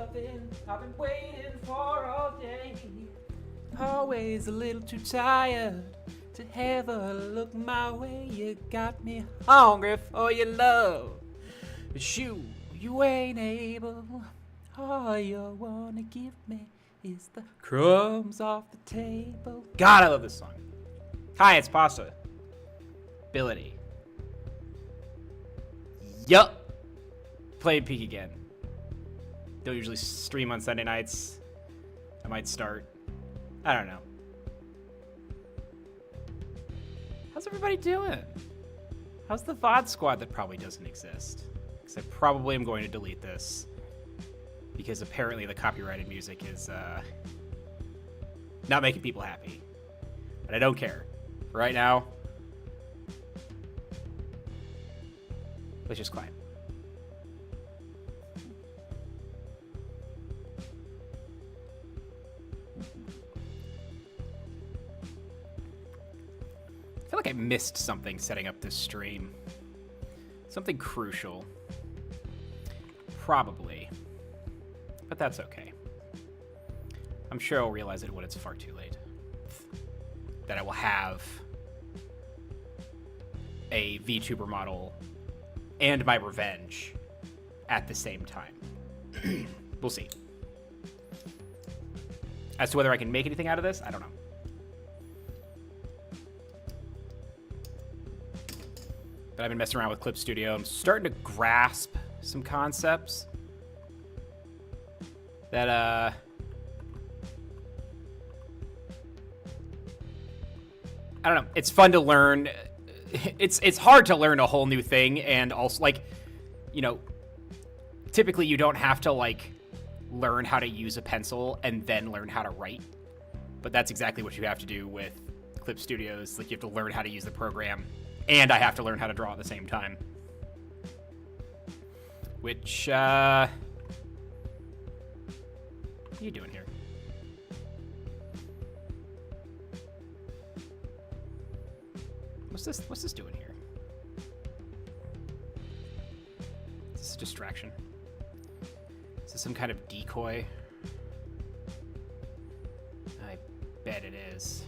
loving I've been waiting for all day. Always a little too tired to ever look my way. You got me hungry for your love, but you ain't able. All you wanna give me is the crumbs off the table. God, I love this song. Hi, it's Pasta. Ability. Yup. Play Peak again. Don't usually stream on Sunday nights. I might start. I don't know. How's everybody doing? How's the VOD squad that probably doesn't exist? Because I probably am going to delete this. Because apparently the copyrighted music is not making people happy. But I don't care. For right now, let's just climb. I feel like I missed something setting up this stream. Something crucial. Probably. But that's okay. I'm sure I'll realize it when it's far too late. That I will have a VTuber model and my revenge at the same time. We'll see. As to whether I can make anything out of this, I don't know. But I've been messing around with Clip Studio. I'm starting to grasp some concepts that I don't know. It's fun to learn. It's hard to learn a whole new thing, and also, like, you know, typically you don't have to, like, learn how to use a pencil and then learn how to write. But that's exactly what you have to do with Clip Studios. Like, you have to learn how to use the program, and I have to learn how to draw at the same time. Which, what are you doing here? What's this doing here? Is this a distraction? Is this some kind of decoy? I bet it is.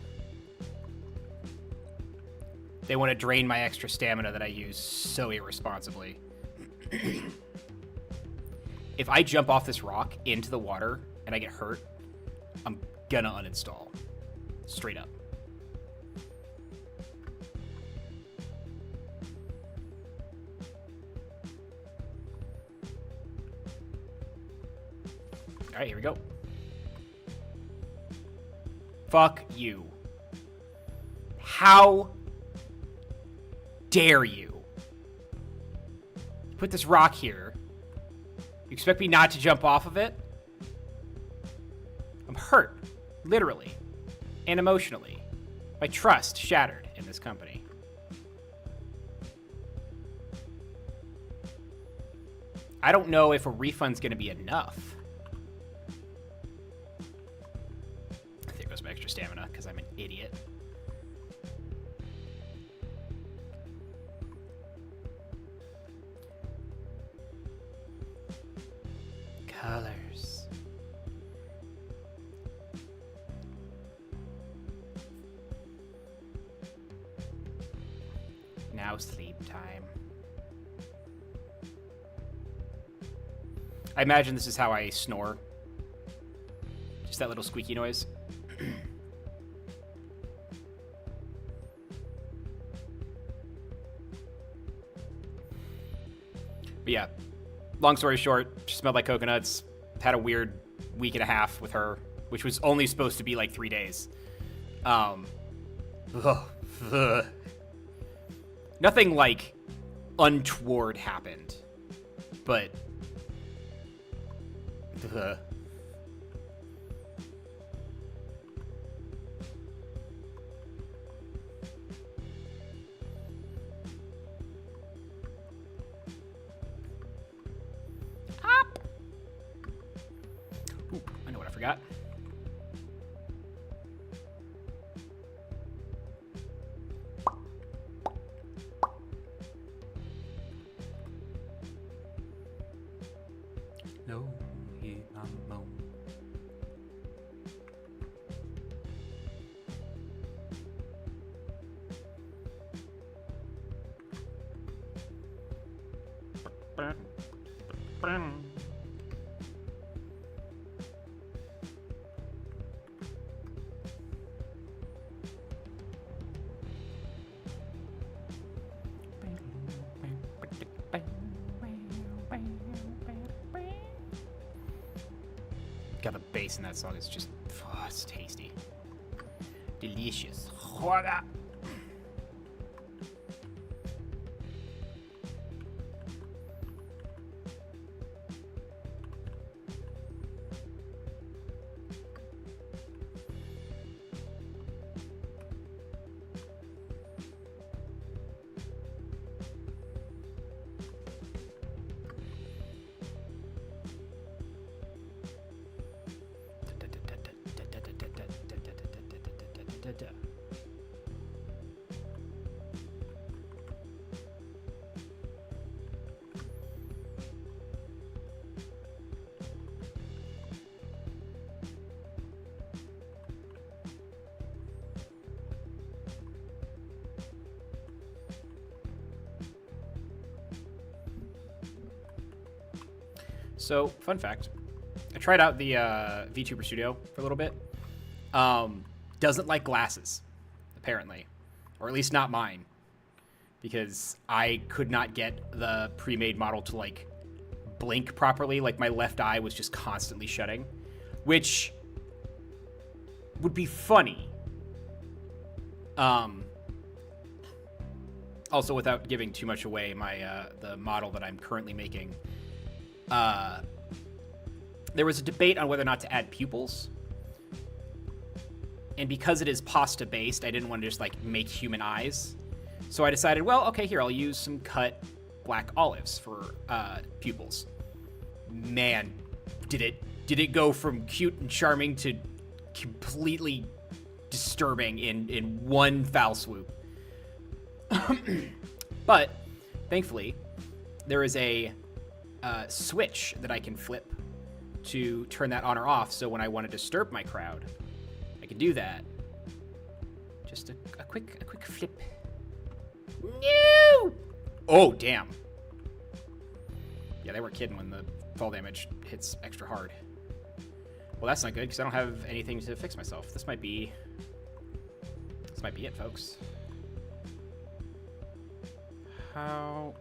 They want to drain my extra stamina that I use so irresponsibly. If I jump off this rock into the water and I get hurt, I'm gonna uninstall. Straight up. All right, here we go. Fuck you. How dare you? Put this rock here. You expect me not to jump off of it? I'm hurt, literally, and emotionally. My trust shattered in this company. I don't know if a refund's gonna be enough. There goes my extra stamina, because I'm an idiot. Colors. Now sleep time. I imagine this is how I snore. Just that little squeaky noise. But yeah, long story short, she smelled like coconuts. Had a weird week and a half with her, which was only supposed to be like 3 days. Nothing like untoward happened, but up. Ooh, I know what I forgot. No, I'm God, the bass in that song is just, oh, it's tasty. Delicious. So, fun fact, I tried out the VTuber Studio for a little bit. Doesn't like glasses, apparently. Or at least not mine. Because I could not get the pre-made model to, like, blink properly. Like, my left eye was just constantly shutting. Which would be funny. Also, without giving too much away, my the model that I'm currently making... there was a debate on whether or not to add pupils. And because it is pasta based, I didn't want to just like make human eyes. So I decided, well, okay, here, I'll use some cut black olives for pupils. Man, did it go from cute and charming to completely disturbing in one foul swoop. But thankfully, there is a switch that I can flip to turn that on or off, so when I want to disturb my crowd, I can do that. Just a quick flip. No! Oh, damn. Yeah, they weren't kidding when the fall damage hits extra hard. Well, that's not good, because I don't have anything to fix myself. This might be it, folks. How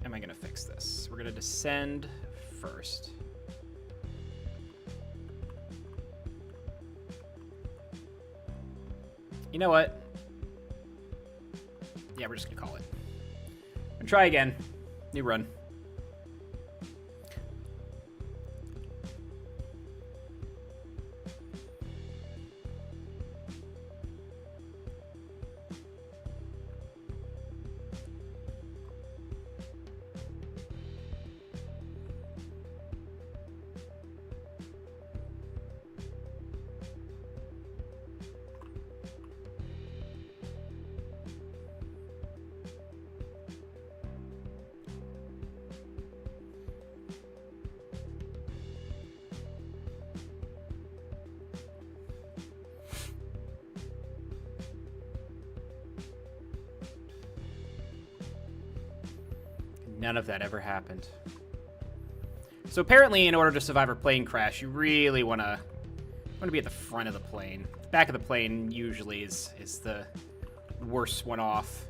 am I going to fix this? We're going to descend first. You know what? Yeah, we're just going to call it. And try again. New run. None of that ever happened. So apparently, in order to survive a plane crash, you really want to be at the front of the plane. The back of the plane usually is the worst one off.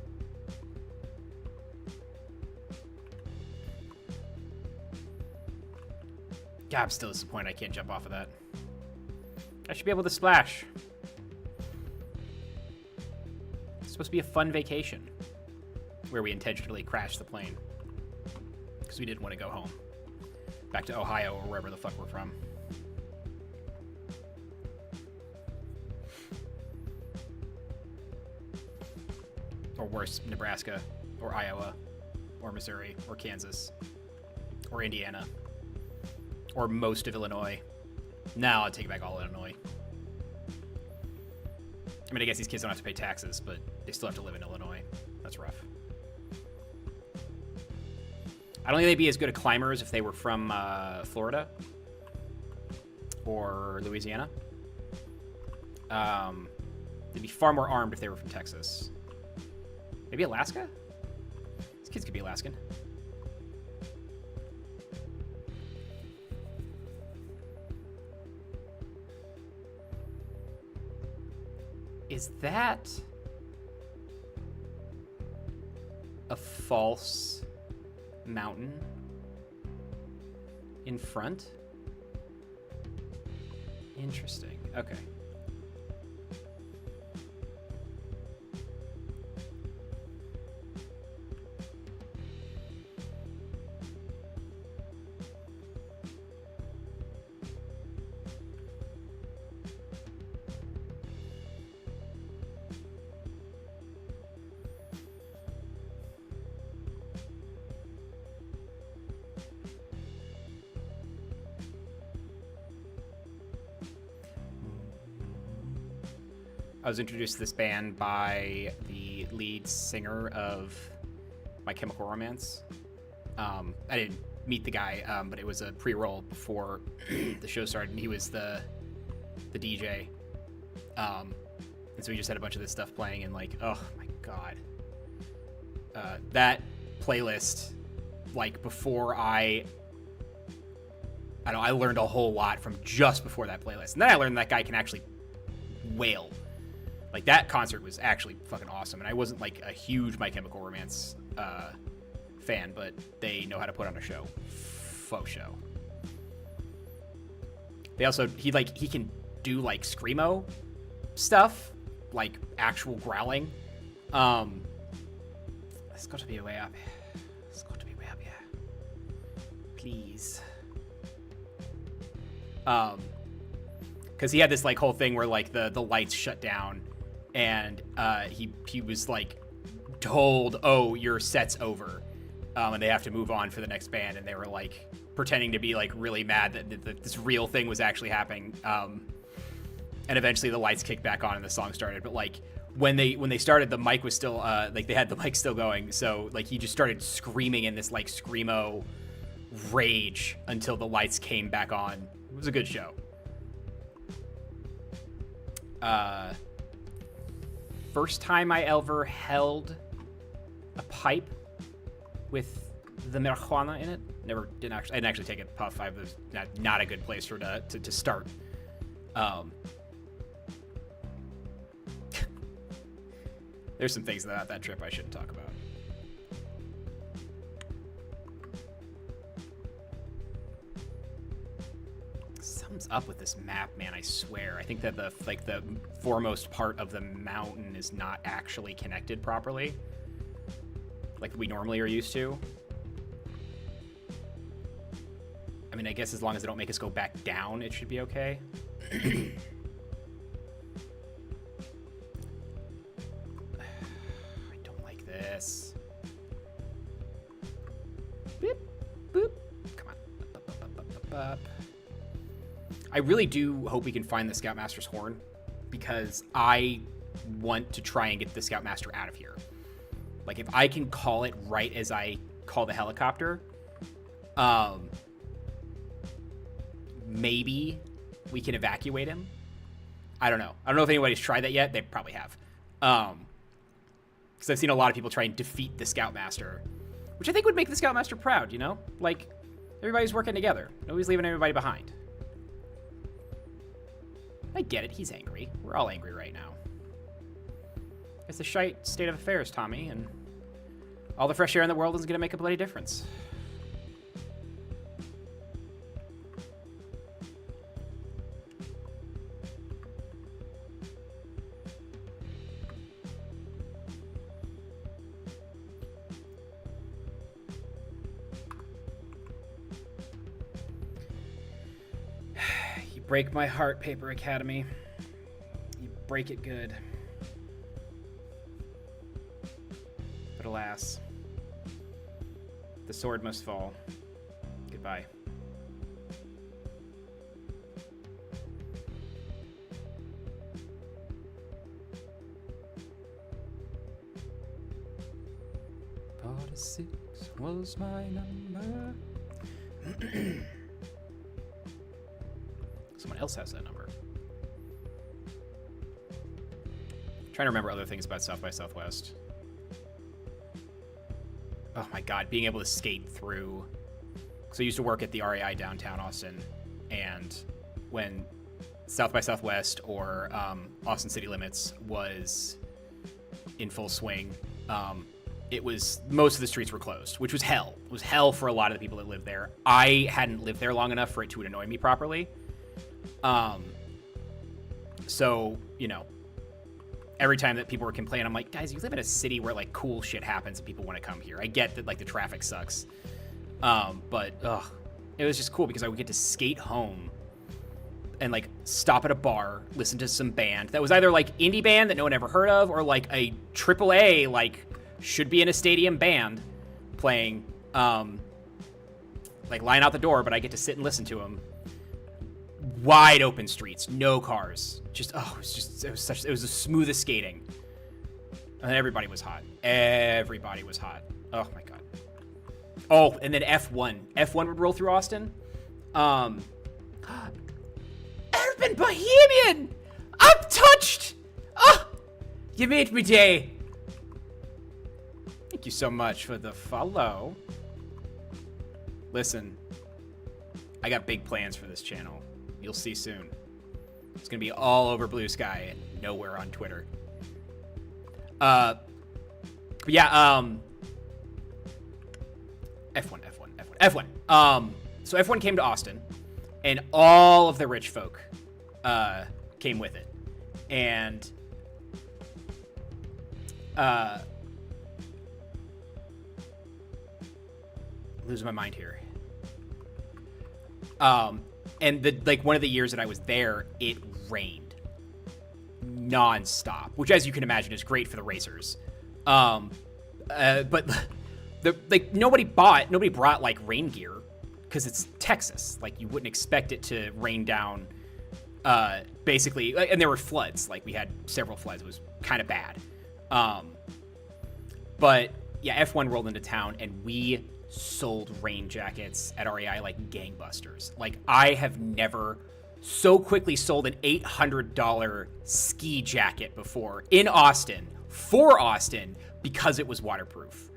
God, I'm still disappointed I can't jump off of that. I should be able to splash. It's supposed to be a fun vacation where we intentionally crashed the plane. Because we didn't want to go home. Back to Ohio or wherever the fuck we're from. Or worse, Nebraska, or Iowa, or Missouri, or Kansas, or Indiana, or most of Illinois. Now I'll take back all Illinois. I mean, I guess these kids don't have to pay taxes, but they still have to live in Illinois. That's rough. I don't think they'd be as good at climbers if they were from Florida or Louisiana. They'd be far more armed if they were from Texas. Maybe Alaska? These kids could be Alaskan. Is that a false mountain in front? Interesting. Okay. I was introduced to this band by the lead singer of My Chemical Romance. I didn't meet the guy, but it was a pre-roll before the show started, and he was the DJ. And so we just had a bunch of this stuff playing, and like, oh my god. That playlist, like, before I learned a whole lot from just before that playlist. And then I learned that guy can actually wail. Like, that concert was actually fucking awesome. And I wasn't, like, a huge My Chemical Romance fan, but they know how to put on a show. Faux show. They also, he can do, like, screamo stuff. Like, actual growling. It's got to be a way up. It's got to be a way up, yeah. Please. Because he had this, like, whole thing where, like, the lights shut down. And he was, like, told, oh, your set's over. And they have to move on for the next band. And they were, like, pretending to be, like, really mad that this real thing was actually happening. And eventually the lights kicked back on and the song started. But, like, when they started, the mic was still, like, they had the mic still going. So, like, he just started screaming in this, like, screamo rage until the lights came back on. It was a good show. First time I ever held a pipe with the marijuana in it. I didn't actually take a puff. It was not a good place for to start. There's some things about that trip I shouldn't talk about. Something's up with this map, man, I swear. I think that the foremost part of the mountain is not actually connected properly, like we normally are used to. I mean, I guess as long as they don't make us go back down, it should be okay. I don't like this. Boop, boop. Come on. Up, up, up, up, up, up. I really do hope we can find the Scoutmaster's horn, because I want to try and get the Scoutmaster out of here. Like, if I can call it right as I call the helicopter, maybe we can evacuate him. I don't know. I don't know if anybody's tried that yet. They probably have. Because I've seen a lot of people try and defeat the Scoutmaster, which I think would make the Scoutmaster proud, you know? Like, everybody's working together. Nobody's leaving everybody behind. I get it. He's angry. We're all angry right now. It's a shite state of affairs, Tommy, and all the fresh air in the world isn't going to make a bloody difference. Break my heart, Paper Academy. You break it good. But alas, the sword must fall. Goodbye. .46 was my number. Someone else has that number. I'm trying to remember other things about South by Southwest. Oh my god, being able to skate through. So I used to work at the REI downtown Austin, and when South by Southwest or Austin City Limits was in full swing, it was, most of the streets were closed, which was hell. It was hell for a lot of the people that lived there. I hadn't lived there long enough for it to annoy me properly. So, you know, every time that people were complaining, I'm like, guys, you live in a city where like cool shit happens and people want to come here. I get that like the traffic sucks. But it was just cool because I would get to skate home and like stop at a bar, listen to some band that was either like indie band that no one ever heard of or like a AAA, like should be in a stadium band playing, like line out the door, but I get to sit and listen to them. Wide open streets, no cars. Just, it was the smoothest skating. And everybody was hot. Everybody was hot. Oh my God. Oh, and then F1. F1 would roll through Austin. Urban Bohemian! I'm touched! Oh, you made me day. Thank you so much for the follow. Listen, I got big plans for this channel. You'll see soon. It's gonna be all over Blue Sky and nowhere on Twitter. But yeah, F1. So F1 came to Austin, and all of the rich folk came with it. And losing my mind here. And one of the years that I was there, it rained nonstop, which, as you can imagine, is great for the racers. But nobody brought like rain gear because it's Texas. Like you wouldn't expect it to rain down. Basically, and there were floods. Like we had several floods. It was kind of bad. But yeah, F1 rolled into town, and we sold rain jackets at REI like gangbusters. Like I have never so quickly sold an $800 ski jacket before in Austin for Austin because it was waterproof.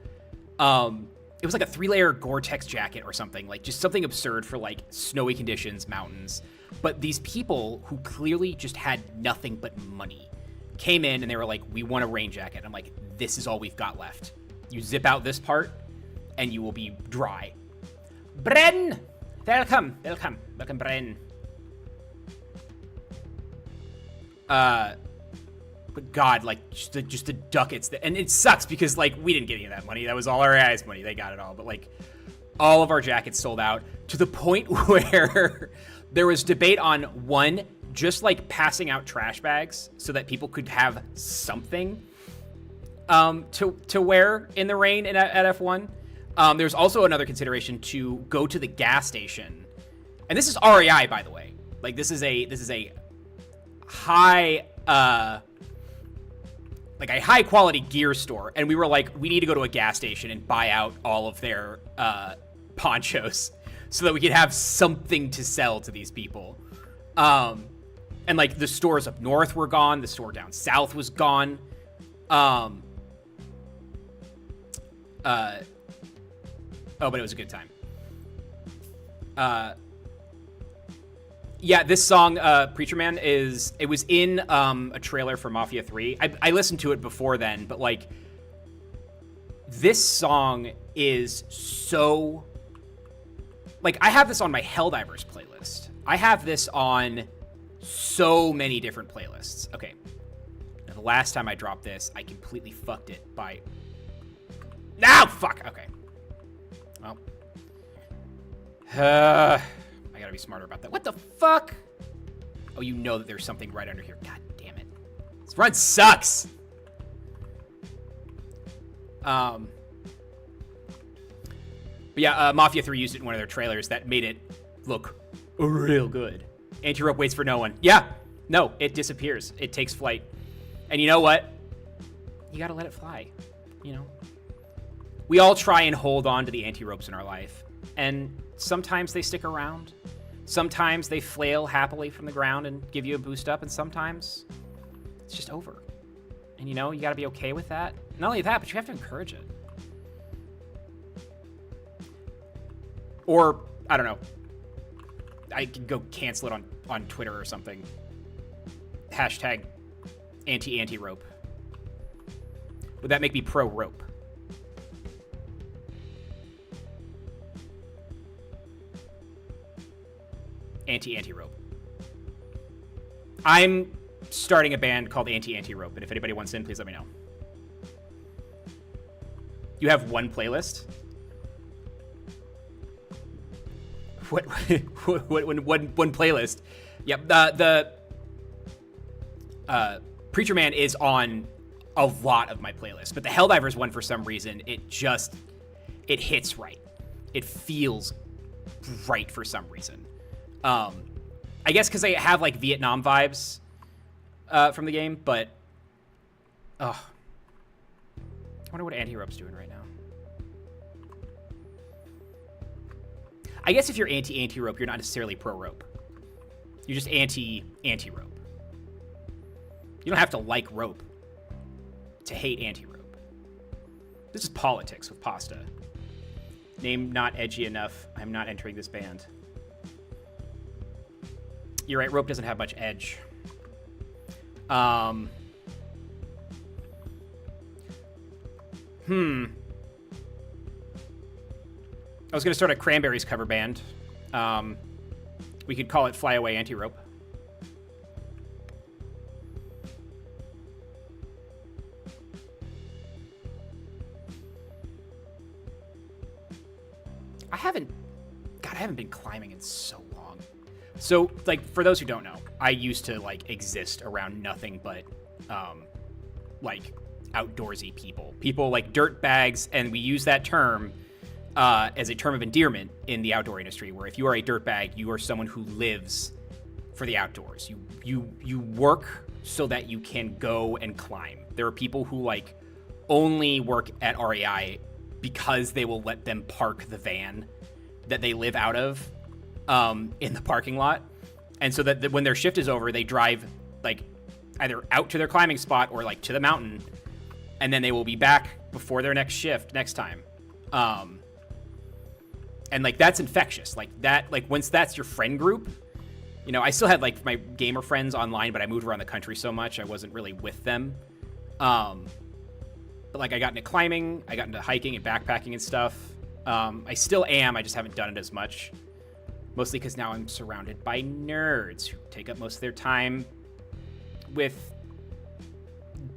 It was like a 3-layer Gore-Tex jacket or something, like just something absurd for like snowy conditions, mountains. But these people who clearly just had nothing but money came in and they were like, we want a rain jacket. I'm like, this is all we've got left. You zip out this part and you will be dry. Bren! Welcome, Bren. But God, like, just the ducats. And it sucks because, like, we didn't get any of that money. That was all our guys' money. They got it all. But, like, all of our jackets sold out to the point where there was debate on, one, just, like, passing out trash bags so that people could have something to wear in the rain at F1. There's also another consideration to go to the gas station, and this is REI, by the way. Like this is a high like a high quality gear store, and we were like, we need to go to a gas station and buy out all of their ponchos so that we could have something to sell to these people. And like the stores up north were gone, the store down south was gone. Oh, but it was a good time. Yeah, this song, Preacher Man, it was in a trailer for Mafia 3. I listened to it before then, but like, this song is so, like, I have this on my Helldivers playlist. I have this on so many different playlists. Okay. Now, the last time I dropped this, I completely fucked it by, no, fuck, okay. Well, I gotta be smarter about that. What the fuck? Oh, you know that there's something right under here. God damn it. This run sucks. But yeah, Mafia 3 used it in one of their trailers that made it look real good. Anti-rope waits for no one. Yeah, no, it disappears. It takes flight. And you know what? You gotta let it fly, you know? We all try and hold on to the anti-ropes in our life, and sometimes they stick around. Sometimes they flail happily from the ground and give you a boost up, and sometimes it's just over. And you know, you gotta be okay with that. Not only that, but you have to encourage it. Or, I don't know. I can go cancel it on Twitter or something. Hashtag anti-rope. Would that make me pro-rope? Anti-rope. I'm starting a band called Anti-Rope, and if anybody wants in, please let me know. You have one playlist? What one playlist? Yep, the Preacher Man is on a lot of my playlists, but the Helldivers one, for some reason, it hits right. It feels right for some reason. I guess because they have like Vietnam vibes from the game, but I wonder what Anti-Rope's doing right now. I guess if you're anti-rope, you're not necessarily pro-rope. You're just anti-rope. You don't have to like rope to hate anti-rope. This is politics with pasta. Name not edgy enough. I'm not entering this band. You're right, rope doesn't have much edge. I was going to start a Cranberries cover band. We could call it Fly Away Anti-Rope. I haven't been climbing in so long. So, like, for those who don't know, I used to, like, exist around nothing but, like, outdoorsy people. People like dirt bags, and we use that term as a term of endearment in the outdoor industry, where if you are a dirtbag, you are someone who lives for the outdoors. You work so that you can go and climb. There are people who like only work at REI because they will let them park the van that they live out of in the parking lot, and so that when their shift is over, they drive like either out to their climbing spot or like to the mountain, and then they will be back before their next shift next time. And like that's infectious. Like that, like once that's your friend group, you know, I still had like my gamer friends online, but I moved around the country so much I wasn't really with them. But like I got into climbing, I got into hiking and backpacking and stuff. I still am, I just haven't done it as much. Mostly because now I'm surrounded by nerds who take up most of their time with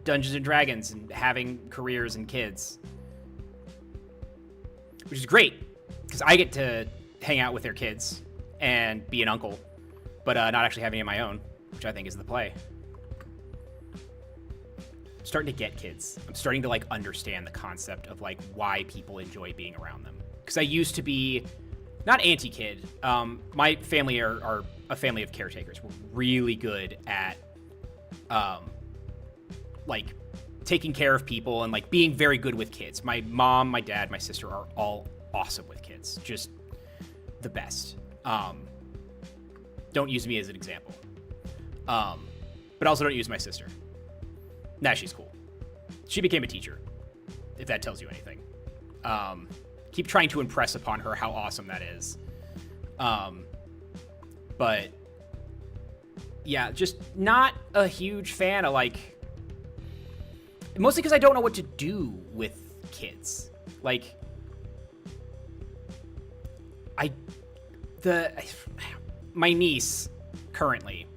Dungeons and Dragons and having careers and kids. Which is great, because I get to hang out with their kids and be an uncle, but not actually have any of my own, which I think is the play. I'm starting to get kids. I'm starting to like understand the concept of like why people enjoy being around them. Because I used to be not anti-kid. My family are a family of caretakers. We're really good at like taking care of people and like being very good with kids. My mom, my dad, my sister are all awesome with kids. Just the best. Don't use me as an example. But also don't use my sister. Nah, she's cool. She became a teacher, if that tells you anything. Keep trying to impress upon her how awesome that is. But yeah, just not a huge fan of like, mostly because I don't know what to do with kids. Like, my niece currently,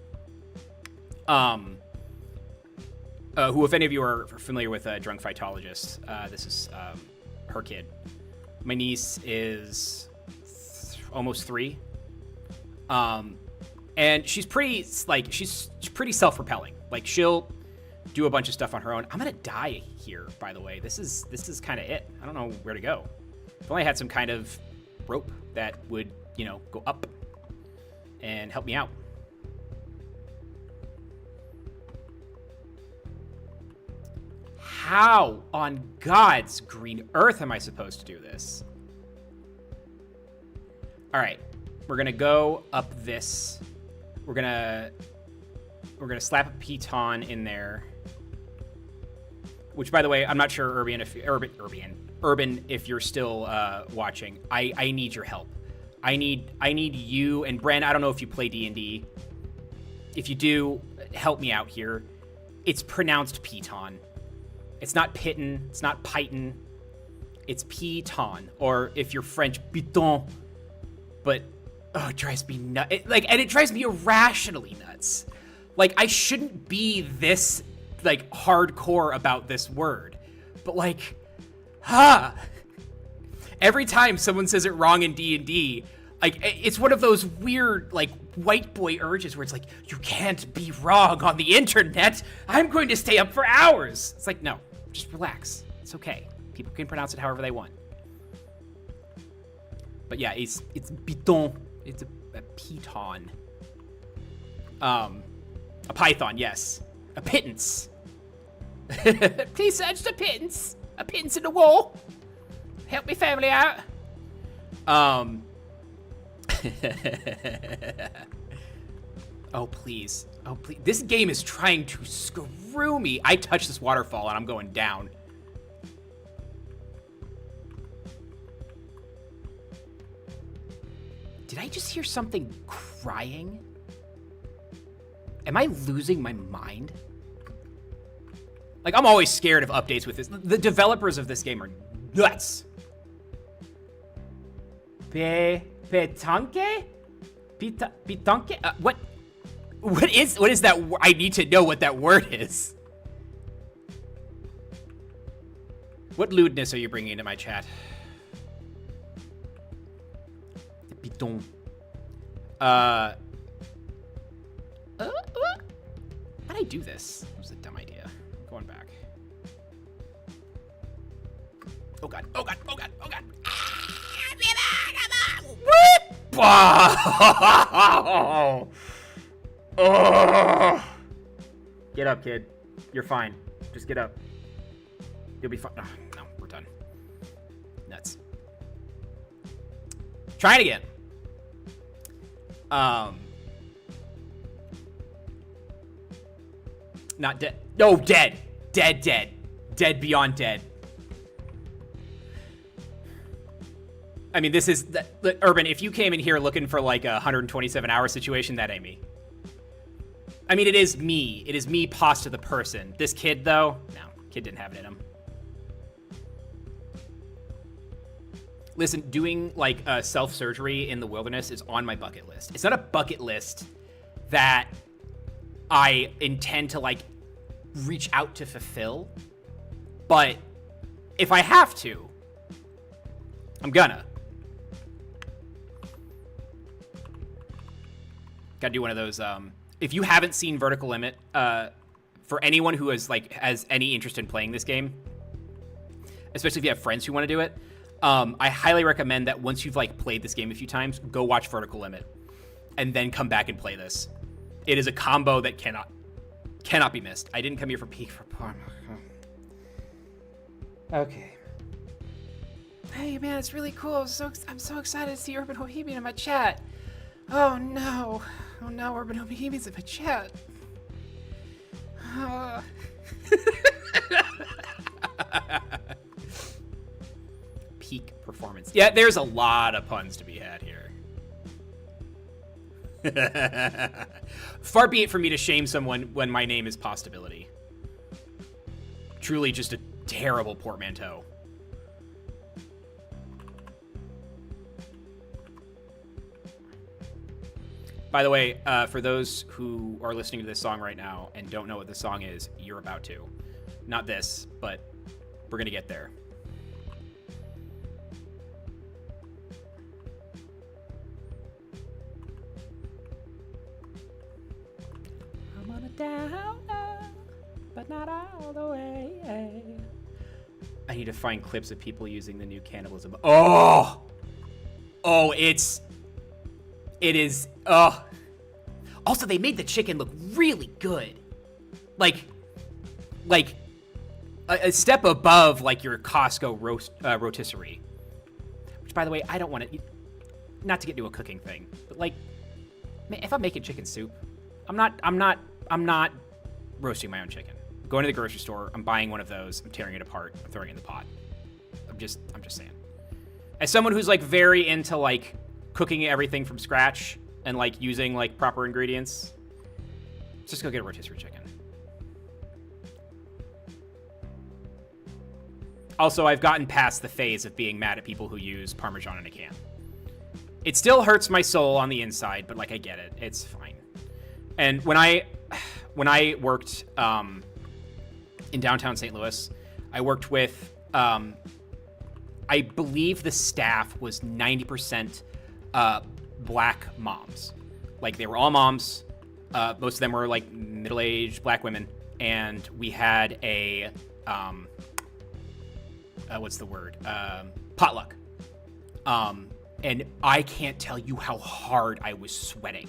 who, if any of you are familiar with Drunk Phytologist, this is her kid. My niece is almost 3. And she's pretty, like, she's pretty self-repelling. Like, she'll do a bunch of stuff on her own. I'm gonna die here, by the way. This is kind of it. I don't know where to go. If only I had some kind of rope that would, you know, go up and help me out. How on God's green earth am I supposed to do this? All right, we're gonna go up this. We're gonna slap a piton in there. Which, by the way, I'm not sure, Urban, if you're still watching. I need your help. I need you and Bren. I don't know if you play D&D. If you do, help me out here. It's pronounced Piton. It's not Piton. It's not Python. It's Piton. Or if you're French, Piton. But oh, it drives me nuts. And it drives me irrationally nuts. Like, I shouldn't be this like hardcore about this word, but like, every time someone says it wrong in D&D, like, it's one of those weird like white boy urges where it's like, you can't be wrong on the internet. I'm going to stay up for hours. It's like, no, just relax. It's okay. People can pronounce it however they want. But yeah, it's Piton. It's a Piton. A python, yes. A pittance. Please, sir, just a pittance. A pittance in the wall. Help me family out. Oh, please. Oh, please. This game is trying to screw me. I touch this waterfall and I'm going down. Did I just hear something crying? Am I losing my mind? Like, I'm always scared of updates with this. The developers of this game are nuts. Petanque? Pitanque? What is that? I need to know what that word is. What lewdness are you bringing into my chat? Piton. How'd I do this? That was a dumb idea. I'm going back. Oh god, oh god, oh god, oh god. Oh. Get up, kid. You're fine. Just get up. You'll be fine. Oh, no, we're done. Nuts. Try it again. Not dead. No, dead. Dead. Dead beyond dead. I mean, this is... Urban, if you came in here looking for like a 127-hour situation, that ain't me. I mean, it is me. It is me pasta the person. This kid, though? No, kid didn't have it in him. Listen, doing like self-surgery in the wilderness is on my bucket list. It's not a bucket list that I intend to like reach out to fulfill, but if I have to, I'm gonna. Gotta do one of those. If you haven't seen Vertical Limit, for anyone who has any interest in playing this game, especially if you have friends who want to do it, I highly recommend that once you've like played this game a few times, go watch Vertical Limit, and then come back and play this. It is a combo that cannot be missed. I didn't come here for peak for porn. Okay. Hey man, it's really cool. I'm so excited to see Urban Bohemian in my chat. Oh no, Urban Bohemian's in my chat. Peak performance. Yeah, there's a lot of puns to be had here. Far be it for me to shame someone when my name is Postability. Truly just a terrible portmanteau. By the way, for those who are listening to this song right now and don't know what this song is, you're about to. Not this, but we're gonna get there. I'm on a down, but not all the way. I need to find clips of people using the new cannibalism. Oh, it is. Also, they made the chicken look really good. Like a step above like your Costco rotisserie. Which, by the way, I don't want to. Not to get into a cooking thing, but like, man, if I'm making chicken soup, I'm not roasting my own chicken. I'm going to the grocery store. I'm buying one of those. I'm tearing it apart. I'm throwing it in the pot. I'm just saying. As someone who's like very into like cooking everything from scratch and like using like proper ingredients. Let's just go get a rotisserie chicken. Also, I've gotten past the phase of being mad at people who use Parmesan in a can. It still hurts my soul on the inside, but like I get it. It's fine. And when I worked in downtown St. Louis, I worked with I believe the staff was 90% black moms. Like they were all moms. Most of them were like middle-aged black women, and we had a what's the word? Potluck. And I can't tell you how hard I was sweating.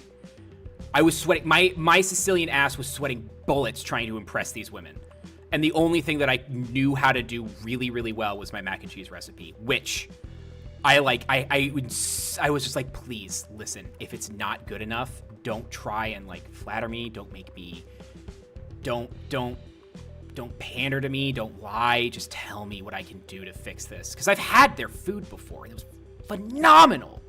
I was sweating. My Sicilian ass was sweating bullets trying to impress these women. And the only thing that I knew how to do really, really well was my mac and cheese recipe, which I was just like, please listen, if it's not good enough, don't try and like flatter me. Don't make me, don't pander to me. Don't lie. Just tell me what I can do to fix this. Cause I've had their food before and it was phenomenal.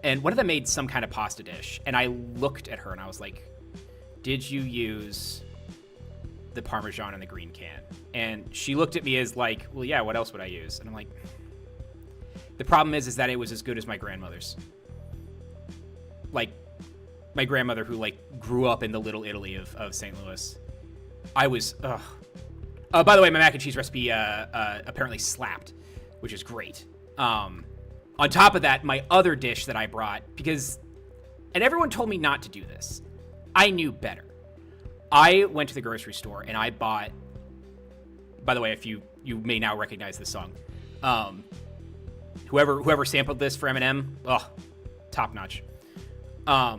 And one of them made some kind of pasta dish, and I looked at her and I was like, did you use the Parmesan in the green can? And she looked at me as like, well, yeah, what else would I use? And I'm like, the problem is that it was as good as my grandmother's. Like, my grandmother who, like, grew up in the Little Italy of St. Louis. I was, by the way, my mac and cheese recipe apparently slapped, which is great. On top of that, my other dish that I brought, because, and everyone told me not to do this, I knew better. I went to the grocery store and I bought, by the way, if you may now recognize this song, whoever sampled this for Eminem, top notch. I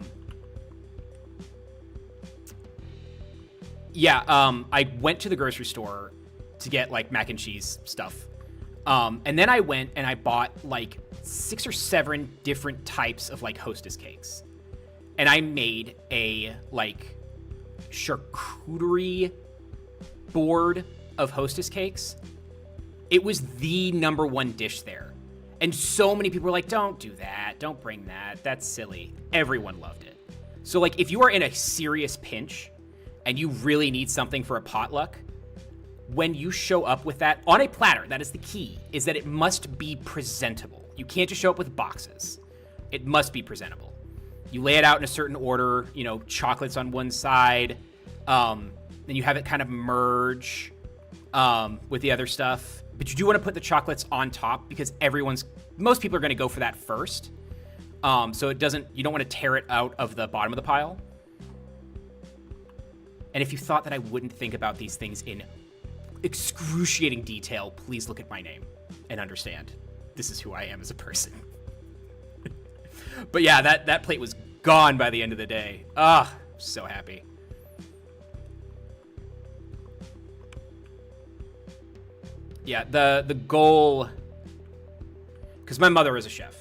went to the grocery store to get like mac and cheese stuff. And then I went and I bought like 6 or 7 different types of like Hostess cakes. And I made a like charcuterie board of Hostess cakes. It was the #1 dish there. And so many people were like, don't do that. Don't bring that. That's silly. Everyone loved it. So like if you are in a serious pinch and you really need something for a potluck, when you show up with that on a platter, that is the key, is that it must be presentable. You can't just show up with boxes. It must be presentable. You lay it out in a certain order, you know, chocolates on one side, then you have it kind of merge with the other stuff. But you do want to put the chocolates on top because most people are going to go for that first. So you don't want to tear it out of the bottom of the pile. And if you thought that I wouldn't think about these things in excruciating detail, please look at my name and understand this is who I am as a person. But yeah, that plate was gone by the end of the day. So happy. Yeah, the goal, because my mother is a chef,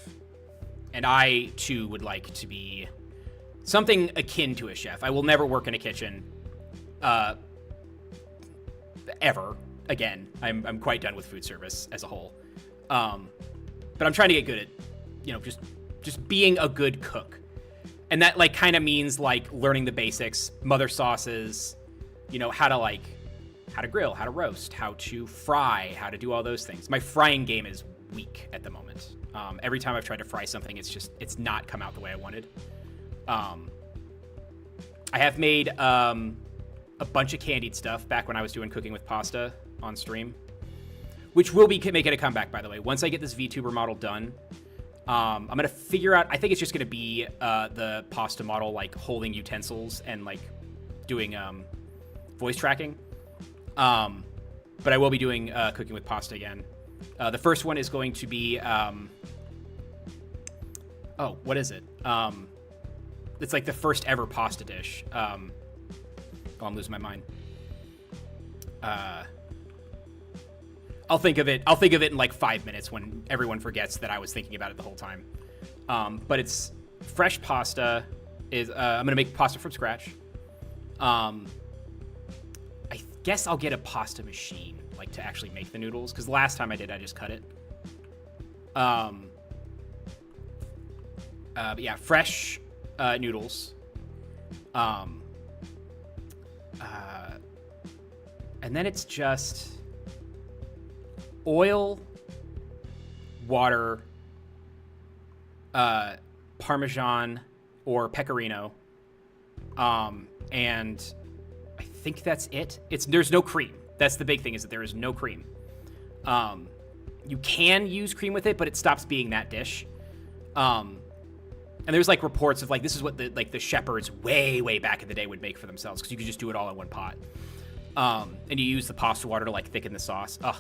and I too would like to be something akin to a chef. I will never work in a kitchen, ever again. I'm quite done with food service as a whole. But I'm trying to get good at, you know, just being a good cook. And that like kind of means like learning the basics, mother sauces, you know, how to grill, how to roast, how to fry, how to do all those things. My frying game is weak at the moment. Every time I've tried to fry something, it's not come out the way I wanted. I have made a bunch of candied stuff back when I was doing cooking with pasta on stream, which will be making a comeback, by the way. Once I get this VTuber model done, I'm going to figure out, I think it's just going to be the pasta model, like holding utensils and like doing voice tracking. But I will be doing cooking with pasta again. The first one is going to be, what is it? It's like the first ever pasta dish. I'm losing my mind. I'll think of it in like 5 minutes when everyone forgets that I was thinking about it the whole time. But it's fresh pasta. I'm gonna make pasta from scratch. I guess I'll get a pasta machine, like to actually make the noodles, because the last time I did, I just cut it. But yeah, fresh noodles. And then it's just oil, water, Parmesan or Pecorino, and I think that's it. There's no cream. That's the big thing, is that there is no cream. You can use cream with it, but it stops being that dish. And there's like reports of like this is what the shepherds way back in the day would make for themselves, because you could just do it all in one pot. And you use the pasta water to like thicken the sauce. Ugh.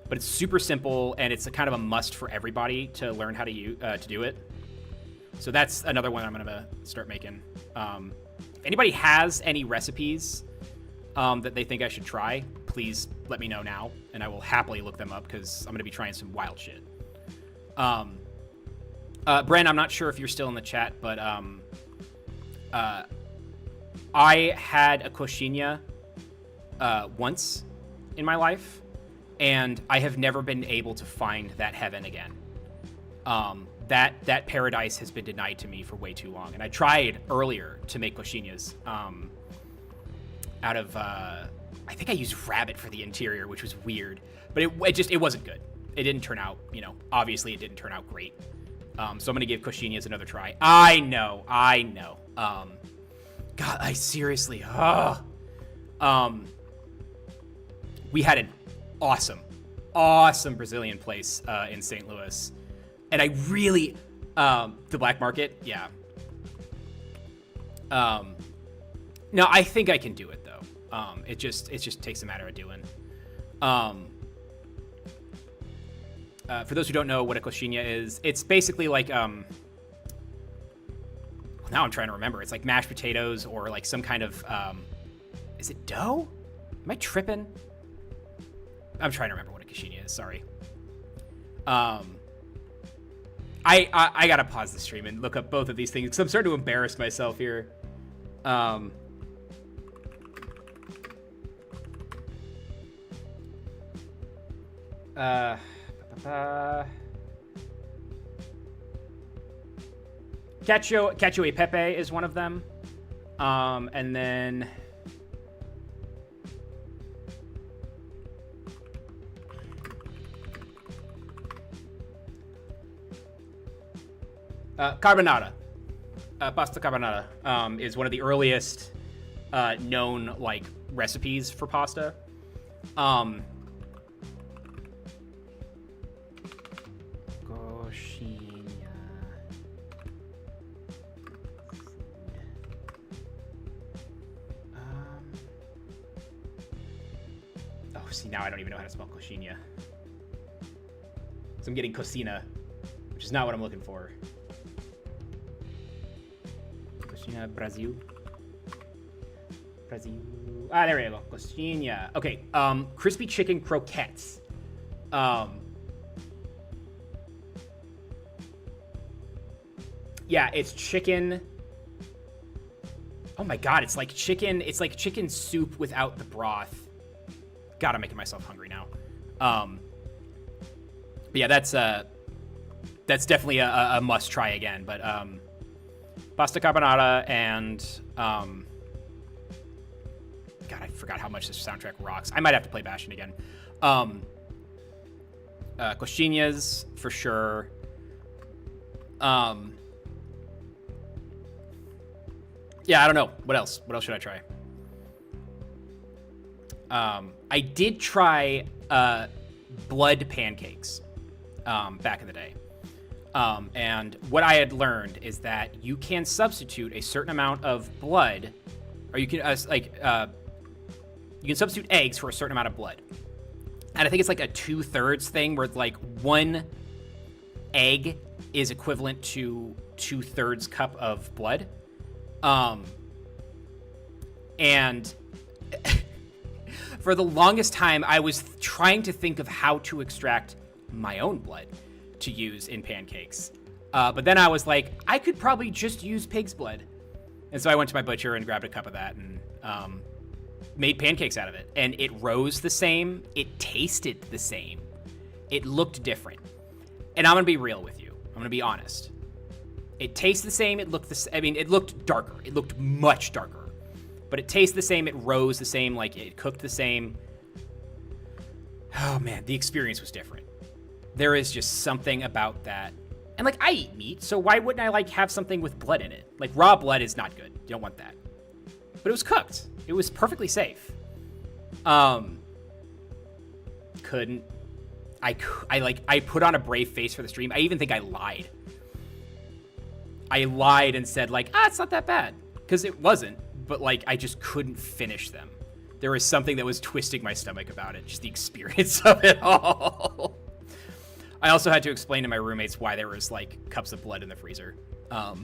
But it's super simple, and it's a kind of a must for everybody to learn how to do it. So that's another one I'm gonna start making. If anybody has any recipes that they think I should try, please let me know now, and I will happily look them up, because I'm gonna be trying some wild shit. Bren, I'm not sure if you're still in the chat, but I had a coxinha once in my life, and I have never been able to find that heaven again. That paradise has been denied to me for way too long. And I tried earlier to make coxinhas out of, I think I used rabbit for the interior, which was weird, but it wasn't good. It didn't turn out, obviously it didn't turn out great. So I'm going to give coxinhas another try. I know. God, I seriously, we had an awesome Brazilian place in St. Louis. And I really, the black market, yeah. No, I think I can do it though. It just takes a matter of doing. For those who don't know what a coxinha is, it's basically like, now I'm trying to remember. It's like mashed potatoes or like some kind of, is it dough? Am I tripping? I'm trying to remember what a coxinha is, sorry. I gotta pause the stream and look up both of these things, because I'm starting to embarrass myself here. Cacio e Pepe is one of them. And then carbonara. Pasta carbonara is one of the earliest known like recipes for pasta. See, now I don't even know how to spell coxinha. So I'm getting cocina, which is not what I'm looking for. Coxinha, Brazil. Ah, there we go. Coxinha. Okay, crispy chicken croquettes. Yeah, it's chicken. Oh my god, it's like chicken soup without the broth. God, I'm making myself hungry now. But yeah, that's definitely a must try again. But pasta carbonara and God, I forgot how much this soundtrack rocks. I might have to play Bastion again. Coxinhas for sure. Yeah, I don't know. What else? What else should I try? I did try blood pancakes back in the day. And what I had learned is that you can substitute a certain amount of blood, or you can you can substitute eggs for a certain amount of blood. And I think it's like a 2/3 thing, where like one egg is equivalent to 2/3 cup of blood. And for the longest time, I was trying to think of how to extract my own blood to use in pancakes. But then I was like, I could probably just use pig's blood. And so I went to my butcher and grabbed a cup of that and made pancakes out of it. And it rose the same. It tasted the same. It looked different. And I'm going to be real with you. I'm going to be honest. It tastes the same. It looked it looked darker. It looked much darker. But it tastes the same. It rose the same. Like, it cooked the same. Oh, man. The experience was different. There is just something about that. And, like, I eat meat, so why wouldn't I, like, have something with blood in it? Like, raw blood is not good. You don't want that. But it was cooked. It was perfectly safe. Couldn't. I put on a brave face for the stream. I even think I lied. I lied and said, like, it's not that bad. Because it wasn't. But, like, I just couldn't finish them. There was something that was twisting my stomach about it. Just the experience of it all. I also had to explain to my roommates why there was, like, cups of blood in the freezer. But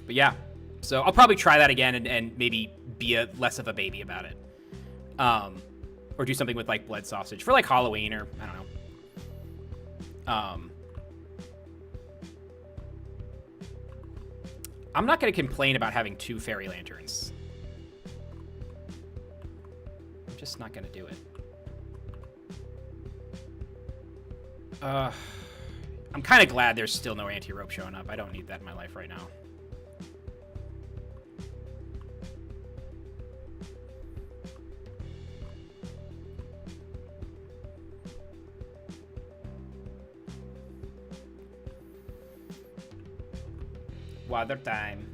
yeah. So I'll probably try that again and maybe be less of a baby about it. Or do something with, like, blood sausage for, like, Halloween or, I don't know. I'm not going to complain about having 2 fairy lanterns. I'm just not going to do it. I'm kind of glad there's still no anti-rope showing up. I don't need that in my life right now. Water time.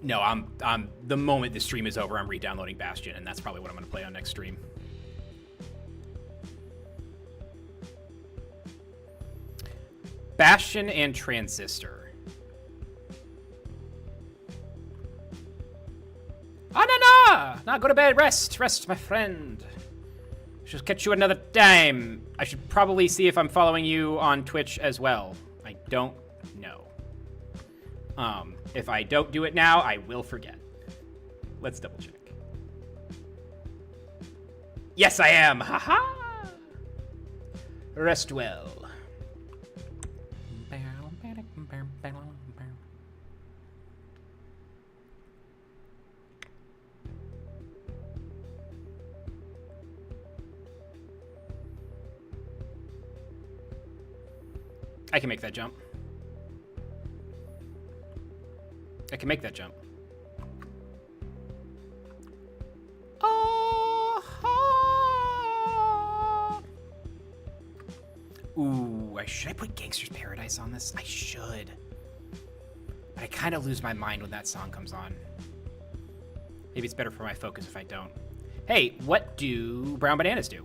No, I'm the moment the stream is over, I'm re-downloading Bastion, and that's probably what I'm going to play on next stream. Bastion and Transistor. Nah, go to bed. Rest, my friend. Should catch you another time. I should probably see if I'm following you on Twitch as well. I don't know. If I don't do it now, I will forget. Let's double check. Yes, I am. Haha. Rest well. I can make that jump. I can make that jump. Ooh, should I put Gangster's Paradise on this? I should. But I kind of lose my mind when that song comes on. Maybe it's better for my focus if I don't. Hey, what do brown bananas do?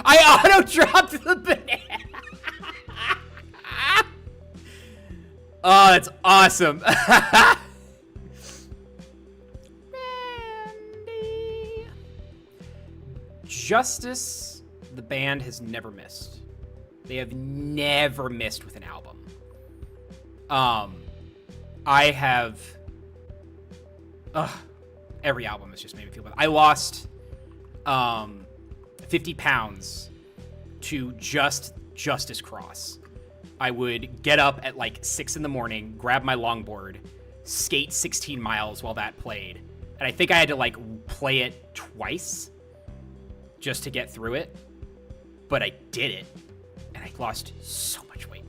I auto-dropped the banana. Oh, that's awesome. Randy. Justice, the band, has never missed. They have never missed with an album. I have... every album has just made me feel bad. I lost 50 pounds to just Justice Cross. I would get up at like 6 in the morning, grab my longboard, skate 16 miles while that played. And I think I had to like play it twice just to get through it. But I did it. And I lost so much weight.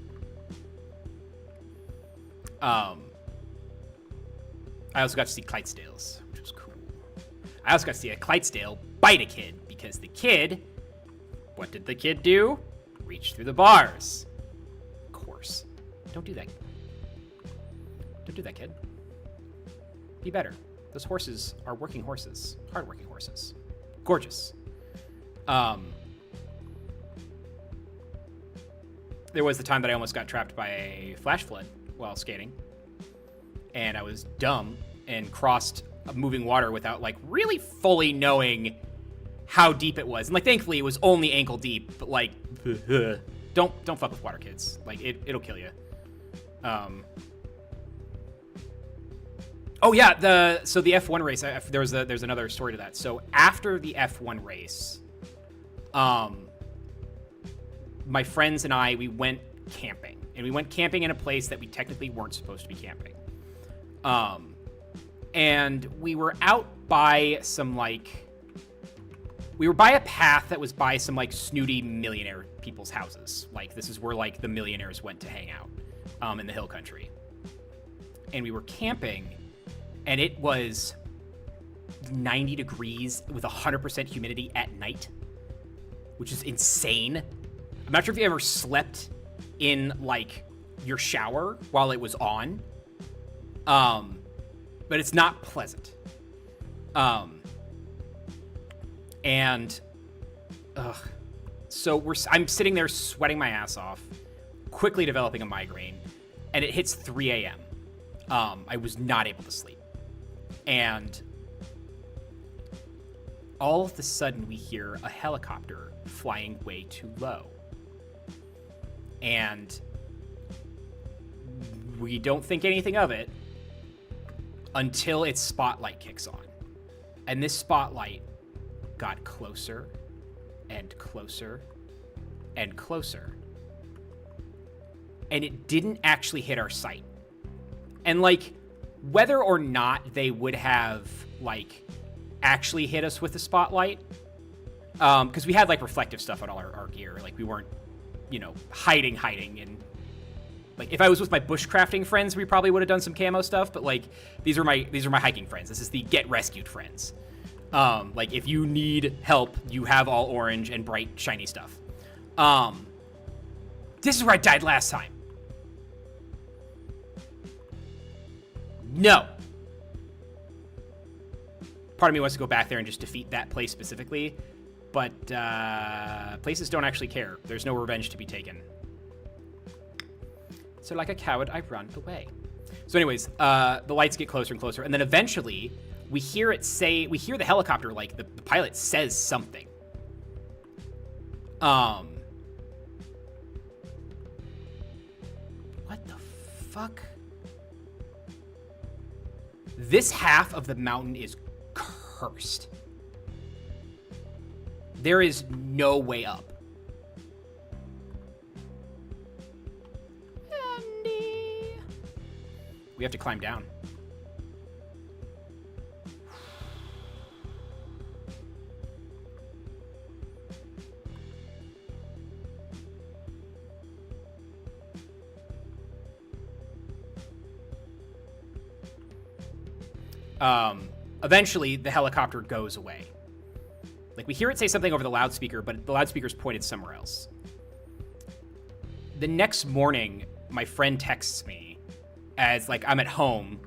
I also got to see Clydesdales, which was cool. I also got to see a Clydesdale bite a kid, because the kid, what did the kid do? Reach through the bars. Of course. Don't do that. Don't do that, kid. Be better. Those horses are working horses. Hard-working horses. Gorgeous. There was the time that I almost got trapped by a flash flood while skating. And I was dumb and crossed moving water without, like, really fully knowing how deep it was. And, like, thankfully, it was only ankle deep, but, like, don't fuck with water, kids. Like, it'll kill you. Oh, yeah, the F1 race, there's another story to that. So after the F1 race, my friends and I, we went camping. And we went camping in a place that we technically weren't supposed to be camping. And we were out by some, like... We were by a path that was by some, like, snooty millionaire people's houses. Like, this is where, like, the millionaires went to hang out in the hill country. And we were camping, and it was 90 degrees with 100% humidity at night, which is insane. I'm not sure if you ever slept in, like, your shower while it was on, but it's not pleasant. So I'm sitting there sweating my ass off, quickly developing a migraine, and it hits 3 a.m. I was not able to sleep. And all of a sudden we hear a helicopter flying way too low. And we don't think anything of it until its spotlight kicks on. And this spotlight got closer and closer and closer. And it didn't actually hit our sight. And, like, whether or not they would have, like, actually hit us with the spotlight, because we had, like, reflective stuff on all our gear. Like, we weren't, you know, hiding. And, like, if I was with my bushcrafting friends, we probably would have done some camo stuff. But, like, these are my hiking friends. This is the get rescued friends. Like, if you need help, you have all orange and bright, shiny stuff. This is where I died last time. No. Part of me wants to go back there and just defeat that place specifically, but places don't actually care. There's no revenge to be taken. So like a coward, I run away. So anyways, the lights get closer and closer, and then eventually we hear the helicopter, like the pilot says something. What the fuck? This half of the mountain is cursed. There is no way up. Andy. We have to climb down. Eventually, the helicopter goes away. Like, we hear it say something over the loudspeaker, but the loudspeaker's pointed somewhere else. The next morning, my friend texts me as, like, I'm at home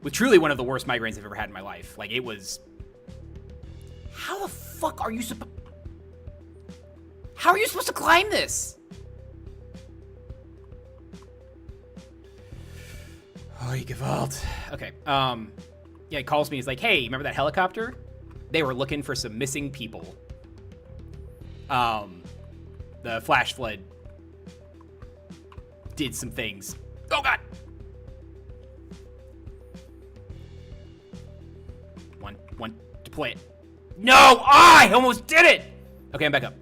with truly one of the worst migraines I've ever had in my life. Like, it was... How the fuck are you supposed... How are you supposed to climb this? Oh, you Gewalt. Okay, yeah, he calls me. He's like, hey, remember that helicopter? They were looking for some missing people. The flash flood did some things. Oh, God! One, deploy it. No! I almost did it! Okay, I'm back up.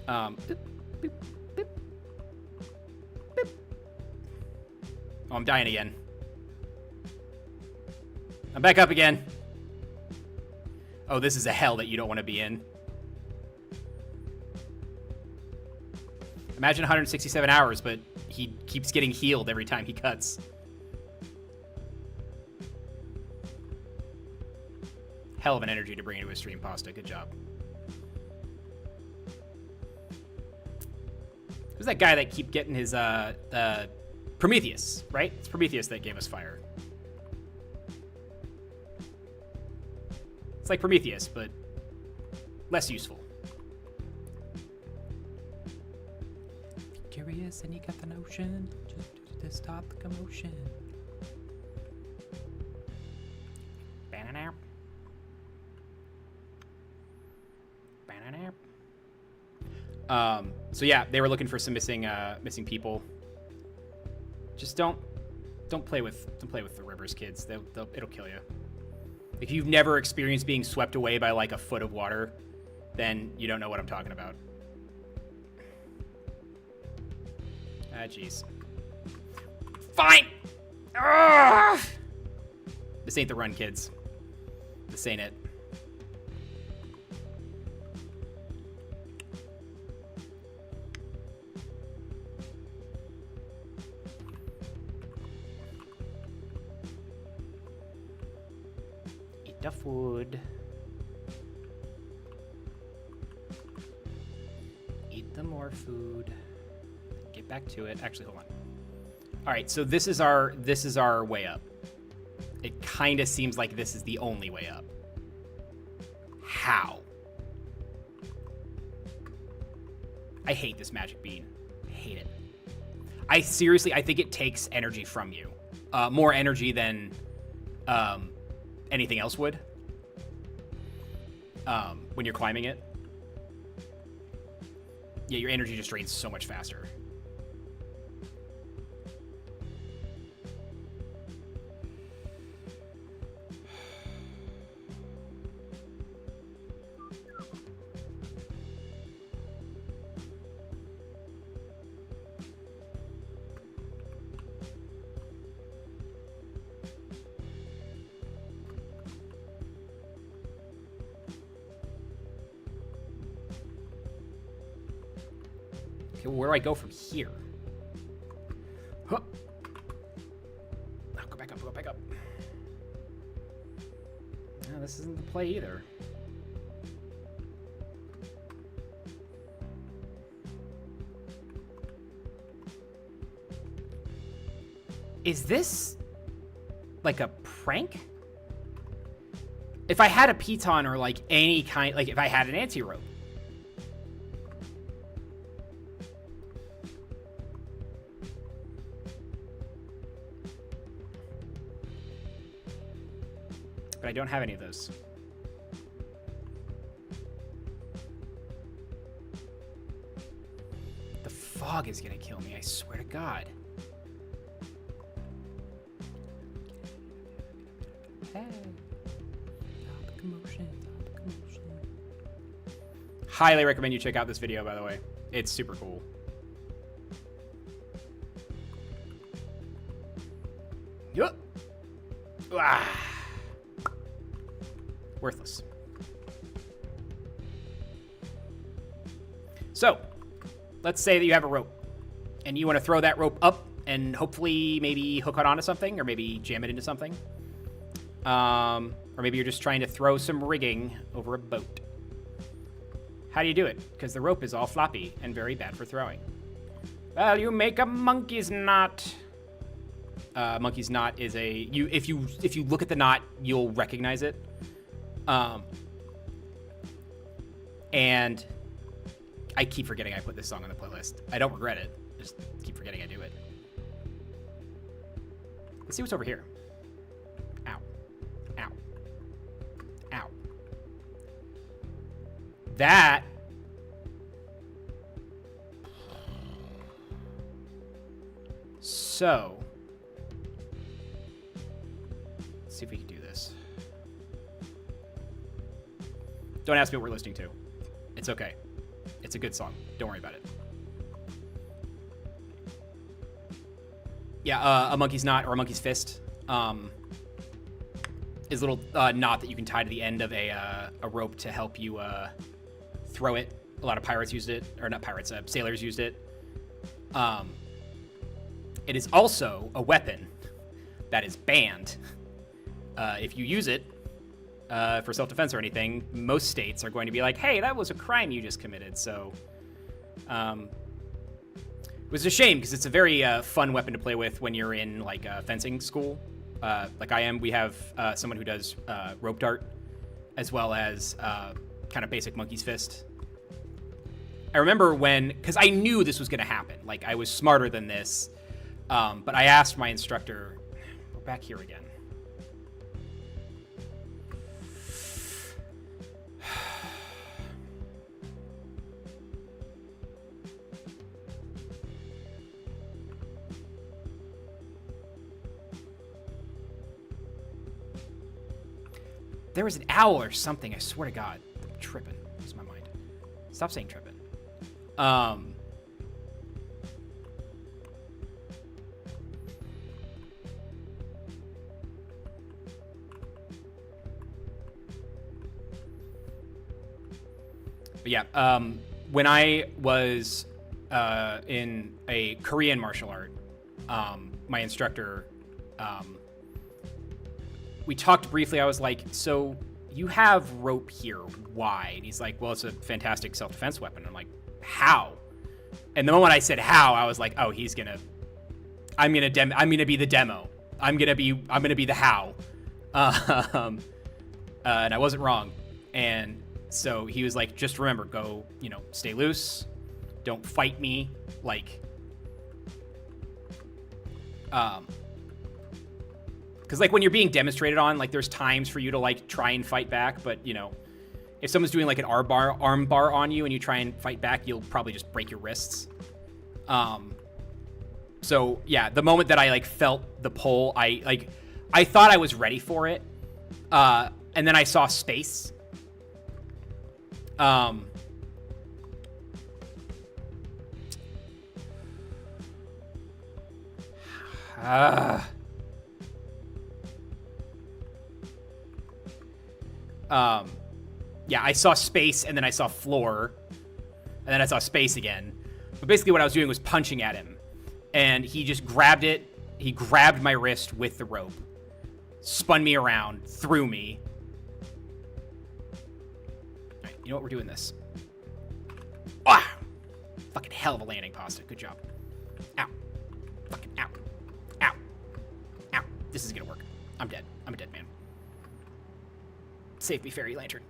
Boop, boop, boop, boop. Oh, I'm dying again. I'm back up again. Oh, this is a hell that you don't want to be in. Imagine 167 hours, but he keeps getting healed every time he cuts. Hell of an energy to bring into a stream, Pasta. Good job. Who's that guy that keep getting his, Prometheus, right? It's Prometheus that gave us fire. It's like Prometheus, but less useful. Curious and you got the notion, just stop the commotion. Banana. So yeah, they were looking for some missing people. Just don't play with the rivers, kids. It'll kill you. If you've never experienced being swept away by like a foot of water, then you don't know what I'm talking about. Ah, jeez. Fine! Ugh! This ain't the run, kids. This ain't it. Eat the food. Eat the more food. Get back to it. Actually, hold on. All right, so this is our way up. It kind of seems like this is the only way up. How? I hate this magic bean. I hate it. I think it takes energy from you. More energy than anything else would. When you're climbing it. Yeah, your energy just drains so much faster. Where do I go from here? Huh. Oh, go back up, go back up. No, this isn't the play either. Is this like a prank? If I had a piton or like any kind, like if I had an anti-rope. But I don't have any of those. The fog is gonna kill me, I swear to God. Hey. Commotion. Highly recommend you check out this video, by the way. It's super cool. Yup. Ah. Worthless. So, let's say that you have a rope, and you want to throw that rope up and hopefully maybe hook it onto something, or maybe jam it into something. Or maybe you're just trying to throw some rigging over a boat. How do you do it? Because the rope is all floppy and very bad for throwing. Well, you make a monkey's knot. Monkey's knot is if you look at the knot, you'll recognize it. And I keep forgetting I put this song on the playlist. I don't regret it. Just keep forgetting I do it. Let's see what's over here. Ow. Ow. Ow. That. So. Let's see if we can do this. Don't ask me what we're listening to. It's okay. It's a good song. Don't worry about it. Yeah, a monkey's knot or a monkey's fist is a little knot that you can tie to the end of a rope to help you throw it. A lot of pirates used it, or not pirates, sailors used it. It is also a weapon that is banned. If you use it for self-defense or anything, most states are going to be like, hey, that was a crime you just committed. So it was a shame because it's a very fun weapon to play with when you're in like fencing school. Like I am, we have someone who does rope dart as well as kind of basic monkey's fist. I remember because I knew this was going to happen. Like I was smarter than this, but I asked my instructor, we're back here again. There was an owl or something. I swear to God. I'm tripping. Lose my mind. Stop saying tripping. But yeah, when I was in a Korean martial art, my instructor, we talked briefly. I was like, so you have rope here. Why? And he's like, well, it's a fantastic self-defense weapon. I'm like, how? And the moment I said how, I was like, oh, I'm gonna be the demo. I'm gonna be the how. And I wasn't wrong. And so he was like, just remember, go, stay loose. Don't fight me. Like, because like when you're being demonstrated on, like there's times for you to like try and fight back, but if someone's doing like an arm bar on you and you try and fight back, you'll probably just break your wrists. So yeah, the moment that I like felt the pull, I thought I was ready for it, and then I saw space. Yeah, I saw space, and then I saw floor, and then I saw space again. But basically what I was doing was punching at him, and he just grabbed it. He grabbed my wrist with the rope, spun me around, threw me. All right, you know what? We're doing this. Ah! Fucking hell of a landing, Pasta. Good job. Ow. Fucking ow. Ow. Ow. This is gonna work. I'm dead. I'm a dead man. Save me, fairy lantern.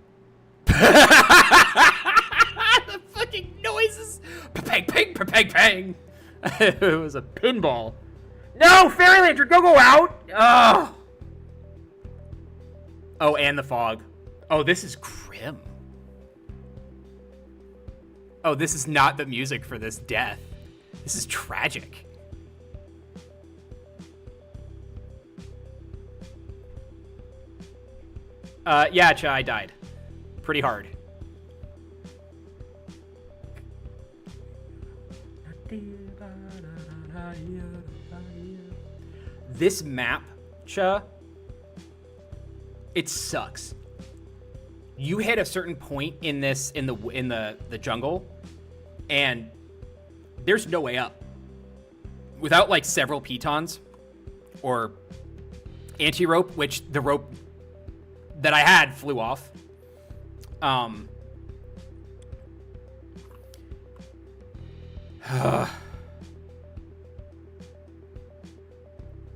The fucking noises. Pang, pang, pang, pang. It was a pinball. No, fairy lantern, go out. Oh, and the fog. Oh, this is grim. Oh, this is not the music for this death. This is tragic. Yeah, Cha, I died. Pretty hard. This map, Cha, it sucks. You hit a certain point in this in the jungle, and there's no way up. Without like several pitons or anti-rope, which the rope that I had flew off.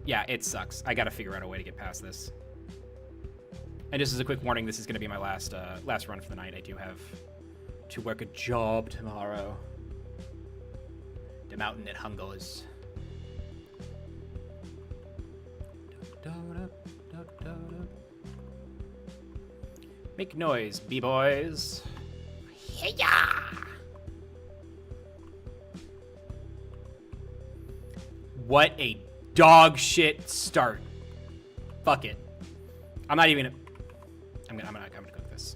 Yeah, it sucks. I gotta figure out a way to get past this. And just as a quick warning, this is gonna be my last run for the night. I do have to work a job tomorrow. The mountain at Hungles. Make noise, b-boys. Hey-ya! What a dog shit start. Fuck it. I'm not even I'm gonna cook this.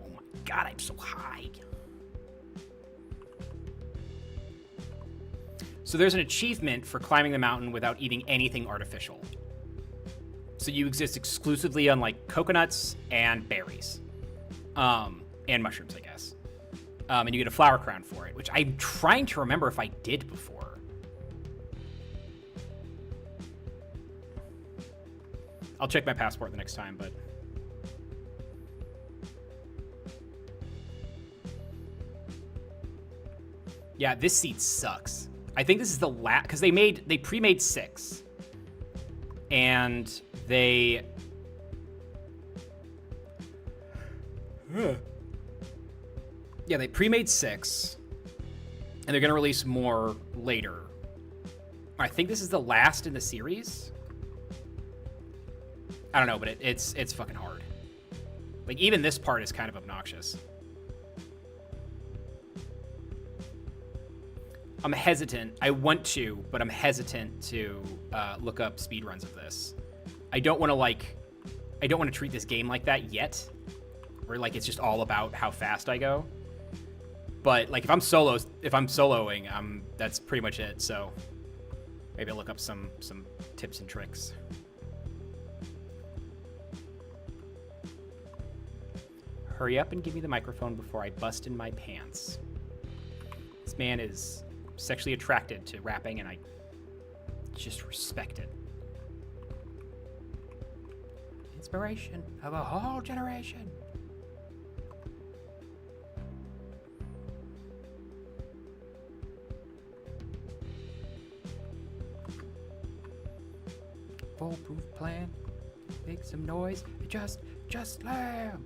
Oh my God, I'm so high. So there's an achievement for climbing the mountain without eating anything artificial. So you exist exclusively on like coconuts and berries, and mushrooms, I guess. And you get a flower crown for it, which I'm trying to remember if I did before. I'll check my passport the next time, but. Yeah, this seed sucks. I think this is the last, because they pre-made 6, and they pre-made 6, and they're gonna release more later. I think this is the last in the series. I don't know, but it's fucking hard. Like, even this part is kind of obnoxious. I'm hesitant. I want to, but I'm hesitant to look up speedruns of this. I don't want to treat this game like that yet, where like it's just all about how fast I go. But like if I'm soloing, that's pretty much it. So maybe I'll look up some tips and tricks. Hurry up and give me the microphone before I bust in my pants. This man is sexually attracted to rapping, and I just respect it. Inspiration of a whole generation. Foolproof plan. Make some noise. Just slam.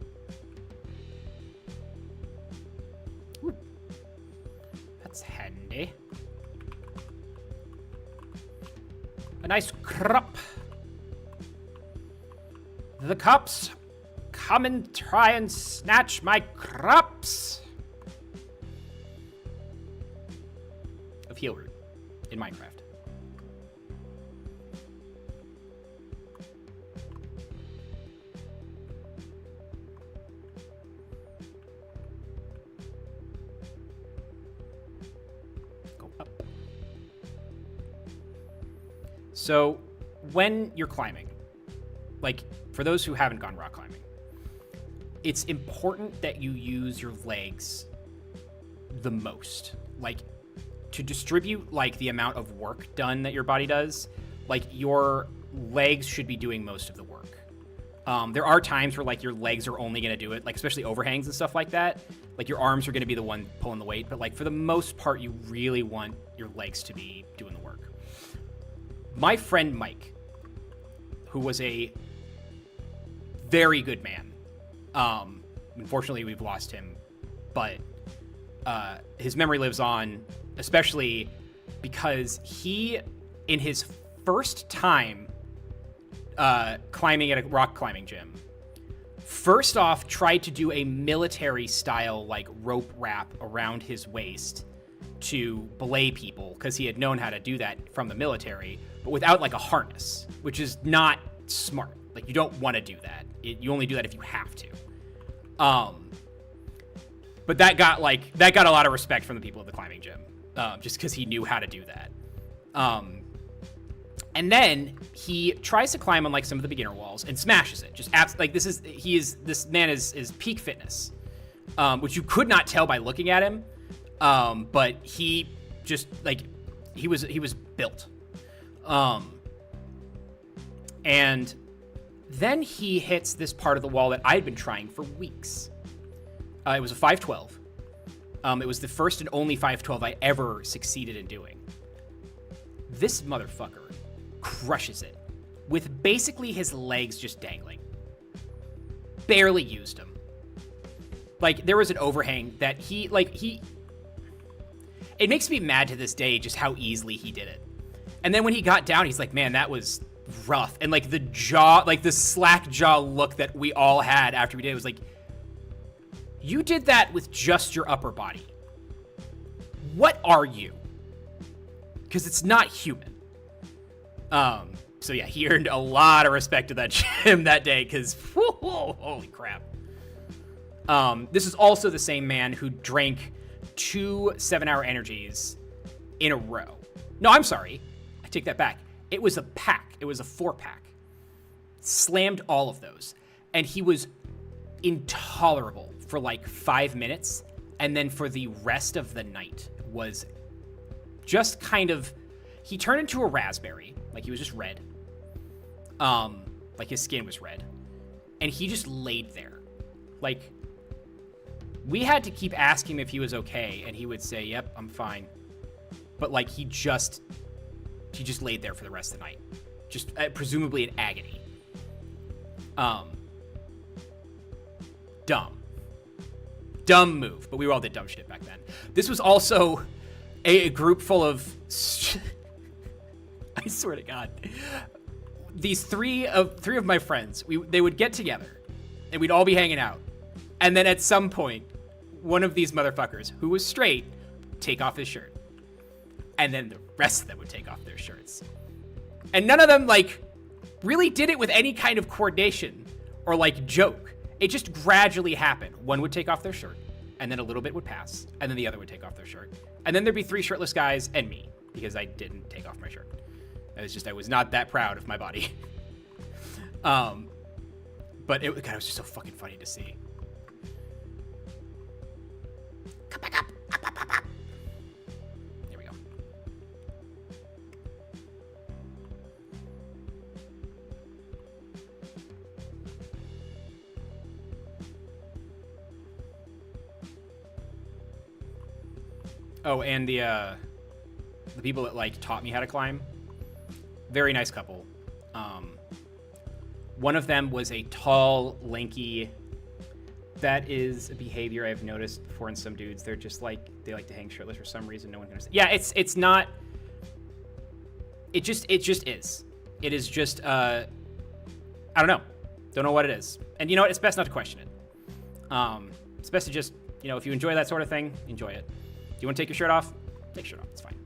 Ooh. That's handy. A nice crop. The cops come and try and snatch my crops. Of Healroot in Minecraft. Go up. So when you're climbing, like, for those who haven't gone rock climbing, it's important that you use your legs the most. Like, to distribute, like, the amount of work done that your body does, like, your legs should be doing most of the work. There are times where, like, your legs are only going to do it, like, especially overhangs and stuff like that. Like, your arms are going to be the one pulling the weight, but, like, for the most part, you really want your legs to be doing the work. My friend Mike, who was a very good man. Unfortunately, we've lost him, but his memory lives on, especially because he, in his first time climbing at a rock climbing gym, first off tried to do a military style like rope wrap around his waist to belay people, because he had known how to do that from the military, but without like a harness, which is not smart. Like, you don't want to do that. You only do that if you have to. But that got a lot of respect from the people at the climbing gym, just because he knew how to do that. And then he tries to climb on like some of the beginner walls and smashes it. Just this man is peak fitness, which you could not tell by looking at him. But he just like he was built. And then he hits this part of the wall that I'd been trying for weeks. It was a 512. It was the first and only 512 I ever succeeded in doing. This motherfucker crushes it with basically his legs just dangling. Barely used them. Like, there was an overhang that it makes me mad to this day just how easily he did it. And then when he got down, he's like, man, that was rough. And like the jaw, like the slack jaw look that we all had after we did it was like, you did that with just your upper body. What are you? Because it's not human. So yeah, he earned a lot of respect to that gym that day, because holy crap. This is also the same man who drank 2 7-hour energies in a row. No, I'm sorry. I take that back. It was a pack. It was a 4-pack. Slammed all of those. And he was intolerable for like 5 minutes. And then for the rest of the night was just kind of, he turned into a raspberry. Like, he was just red. Like, his skin was red. And he just laid there. Like, we had to keep asking him if he was okay. And he would say, yep, I'm fine. But like, he just laid there for the rest of the night. Just presumably in agony. Dumb move, but we all did dumb shit back then. This was also a group full of, I swear to God, these three of my friends, they would get together, and we'd all be hanging out, and then at some point, one of these motherfuckers who was straight take off his shirt, and then the rest of them would take off their shirts, and none of them like really did it with any kind of coordination or like joke. It just gradually happened. One would take off their shirt, and then a little bit would pass, and then the other would take off their shirt, and then there'd be 3 shirtless guys and me, because I didn't take off my shirt. I was not that proud of my body. But it was just so fucking funny to see. Come back up. Up. There we go. Oh, and the people that like taught me how to climb, very nice couple. One of them was a tall, lanky. That is a behavior I've noticed before in some dudes. They're just like, they like to hang shirtless for some reason. No one can understand. Yeah, it's not. It just is. It is just. I don't know. Don't know what it is. And you know what? It's best not to question it. It's best to just, if you enjoy that sort of thing, enjoy it. Do you want to take your shirt off? Take your shirt off. It's fine.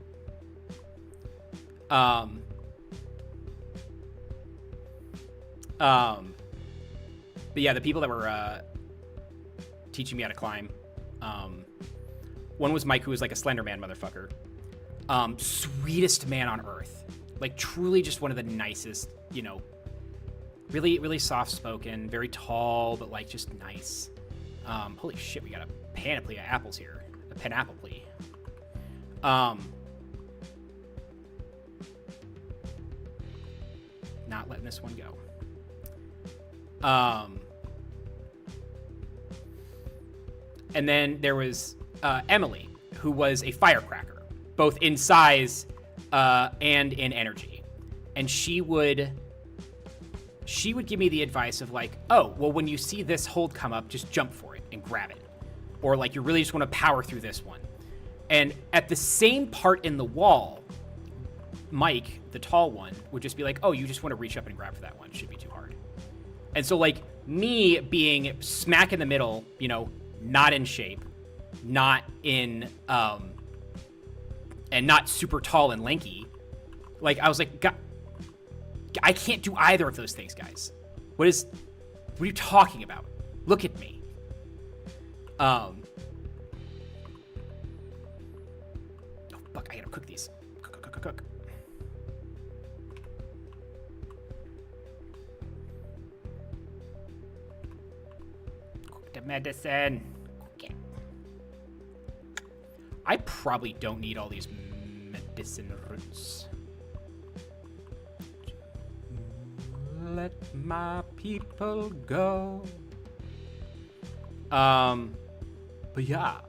But yeah, the people that were teaching me how to climb, one was Mike, who was like a Slender Man motherfucker. Sweetest man on earth. Like truly just one of the nicest, really, really soft-spoken, very tall, but like just nice. Holy shit, we got a panoply of apples here. A panoply. Not letting this one go. And then there was Emily, who was a firecracker, both in size and in energy. And she would give me the advice of like, oh, well, when you see this hold come up, just jump for it and grab it. Or like, you really just want to power through this one. And at the same part in the wall, Mike, the tall one, would just be like, oh, you just want to reach up and grab for that one. It shouldn't be too hard. And so like me being smack in the middle, not in shape, not in, and not super tall and lanky. Like I was like, God, I can't do either of those things, guys. What are you talking about? Look at me. Oh fuck, I gotta cook these. Cook. The medicine. Okay. I probably don't need all these medicine roots. Let my people go. But yeah.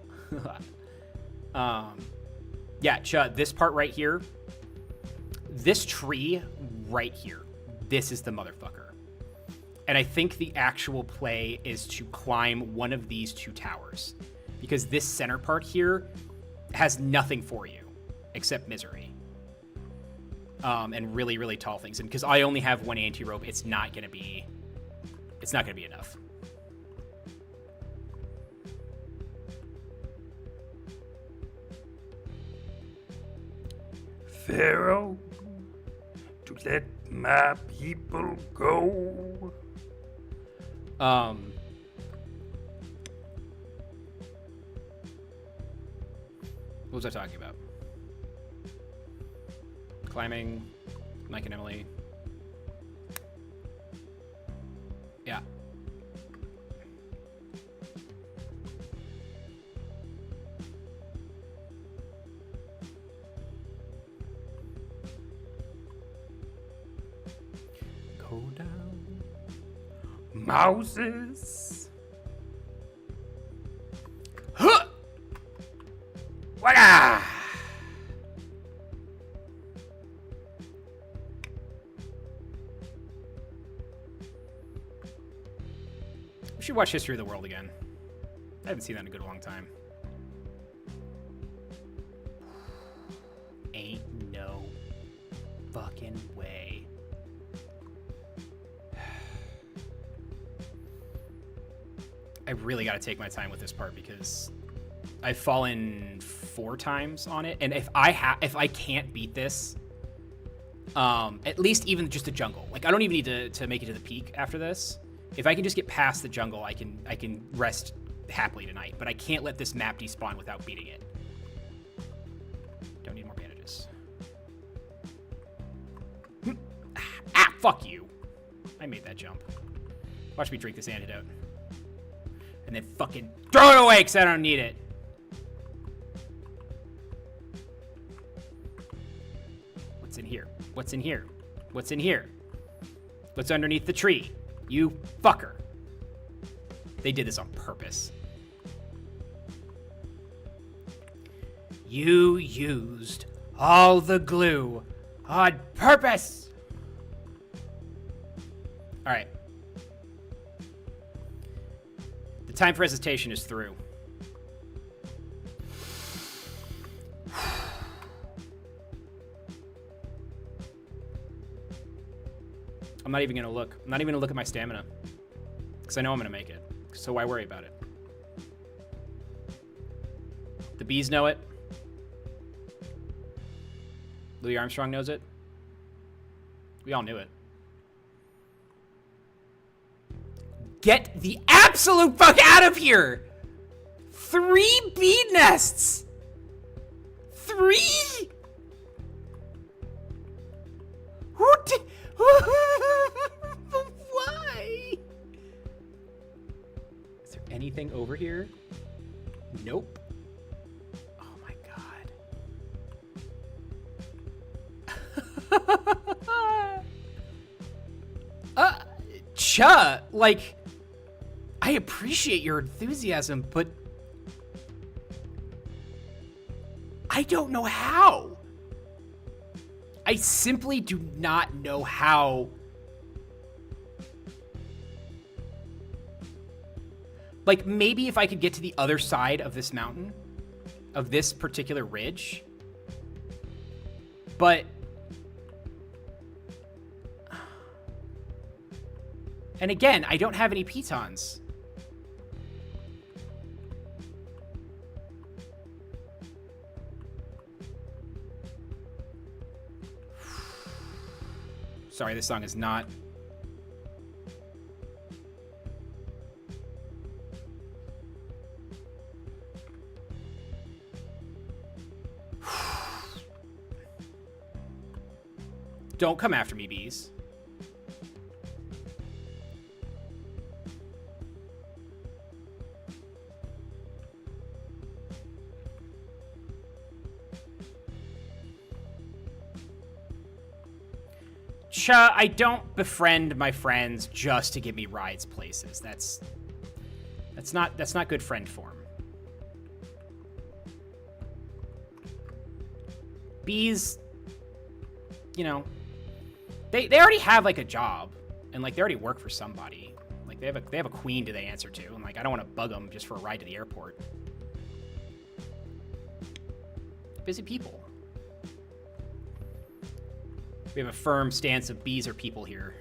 Yeah, Chud, this part right here, this tree right here, this is the motherfucker. And I think the actual play is to climb one of these 2 towers, because this center part here has nothing for you except misery. And really, really tall things. And because I only have 1 anti-rope, it's not gonna be enough. Pharaoh, to let my people go. What was I talking about? Climbing, Mike and Emily. Yeah. Go down, Moses. huh! Wada! We should watch History of the World again. I haven't seen that in a good long time. Ain't no fucking way I really got to take my time with this part because I've fallen 4 times on it, and if I can't beat this, at least even just the jungle. Like I don't even need to make it to the peak after this. If I can just get past the jungle, I can rest happily tonight. But I can't let this map despawn without beating it. Don't need more bandages. Ah, fuck you. I made that jump. Watch me drink this antidote. And then fucking throw it away because I don't need it. What's in here? What's in here? What's in here? What's underneath the tree? You fucker. They did this on purpose. You used all the glue on purpose. All right. The time for hesitation is through. I'm not even gonna look. I'm not even gonna look at my stamina. Because I know I'm gonna make it. So why worry about it? The bees know it. Louis Armstrong knows it. We all knew it. Get the absolute fuck out of here! 3 bee nests! 3? Why? Is there anything over here? Nope. Oh my god. Cha, like, I appreciate your enthusiasm, but I don't know how. I simply do not know how. Like, maybe if I could get to the other side of this mountain, of this particular ridge. But... And again, I don't have any pitons. Sorry, this song is not... Don't come after me, bees. Cha, I don't befriend my friends just to give me rides places. That's not good friend form. Bees, you know, they already have like a job, and like they already work for somebody. Like they have a queen do they answer to, and like I don't want to bug them just for a ride to the airport. Busy people. We have a firm stance of bees are people here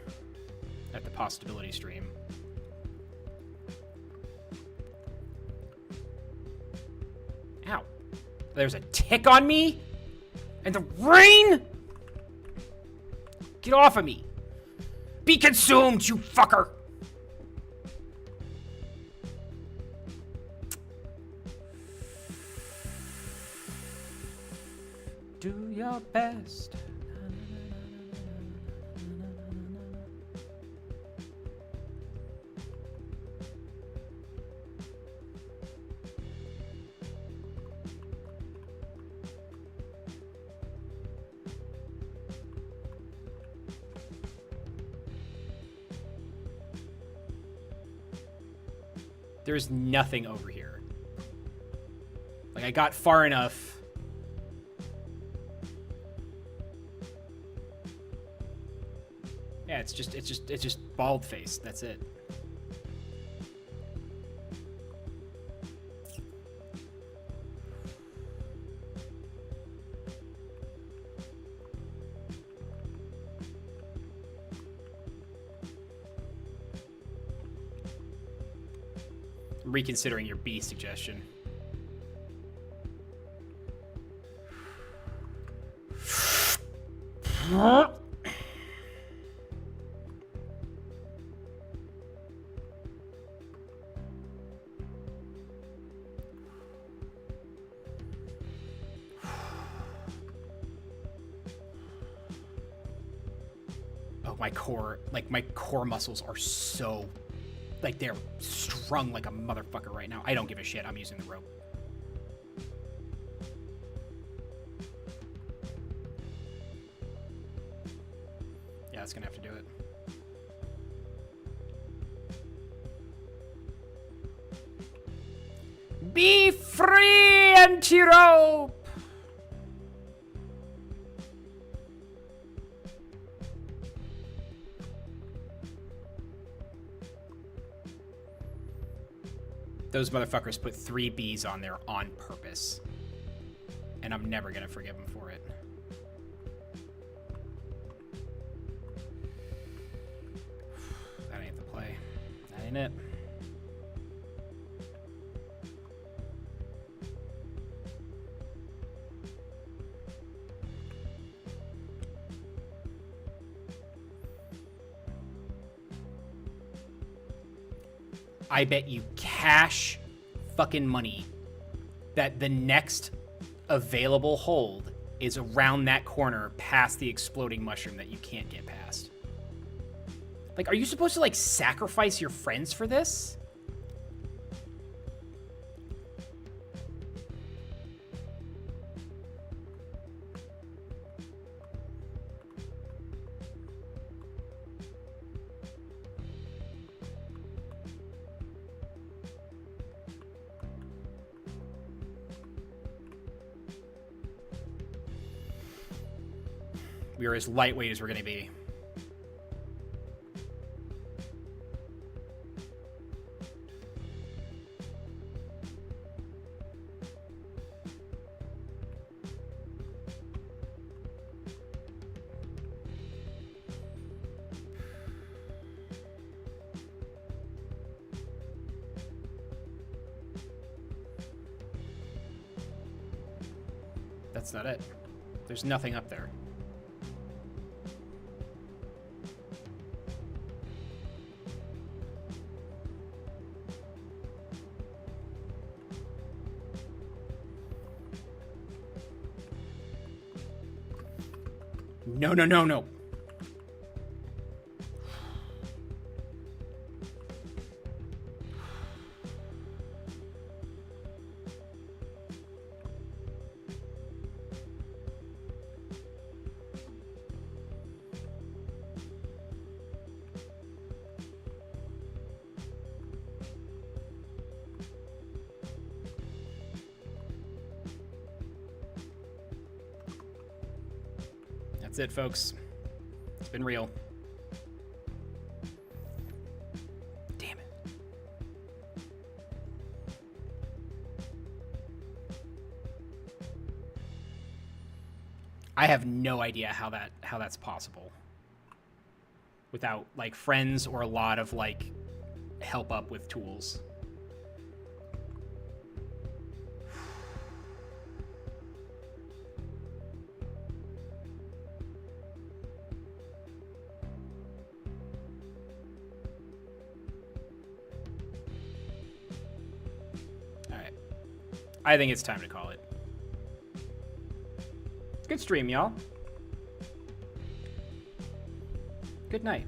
at the Possibility stream. Ow. There's a tick on me? And the rain? Get off of me. Be consumed, you fucker. Do your best. There's nothing over here. Like I got far enough. Yeah, it's just bald face. That's it. reconsidering your B suggestion. Oh, my core muscles are so, like, they're strung like a motherfucker right now. I don't give a shit. I'm using the rope. Yeah, that's gonna have to do it. Be free, anti-rope! Those motherfuckers put 3 B's on there on purpose. And I'm never gonna forgive them for it. That ain't the play. That ain't it. I bet you cash fucking money that the next available hold is around that corner past the exploding mushroom that you can't get past. Like, are you supposed to, like, sacrifice your friends for this? We are as lightweight as we're going to be. That's not it. There's nothing up there. No, no, no, no. That's it, folks. It's been real. Damn it. I have no idea how that's possible. Without, like, friends or a lot of, like, help up with tools. I think it's time to call it. Good stream, y'all. Good night.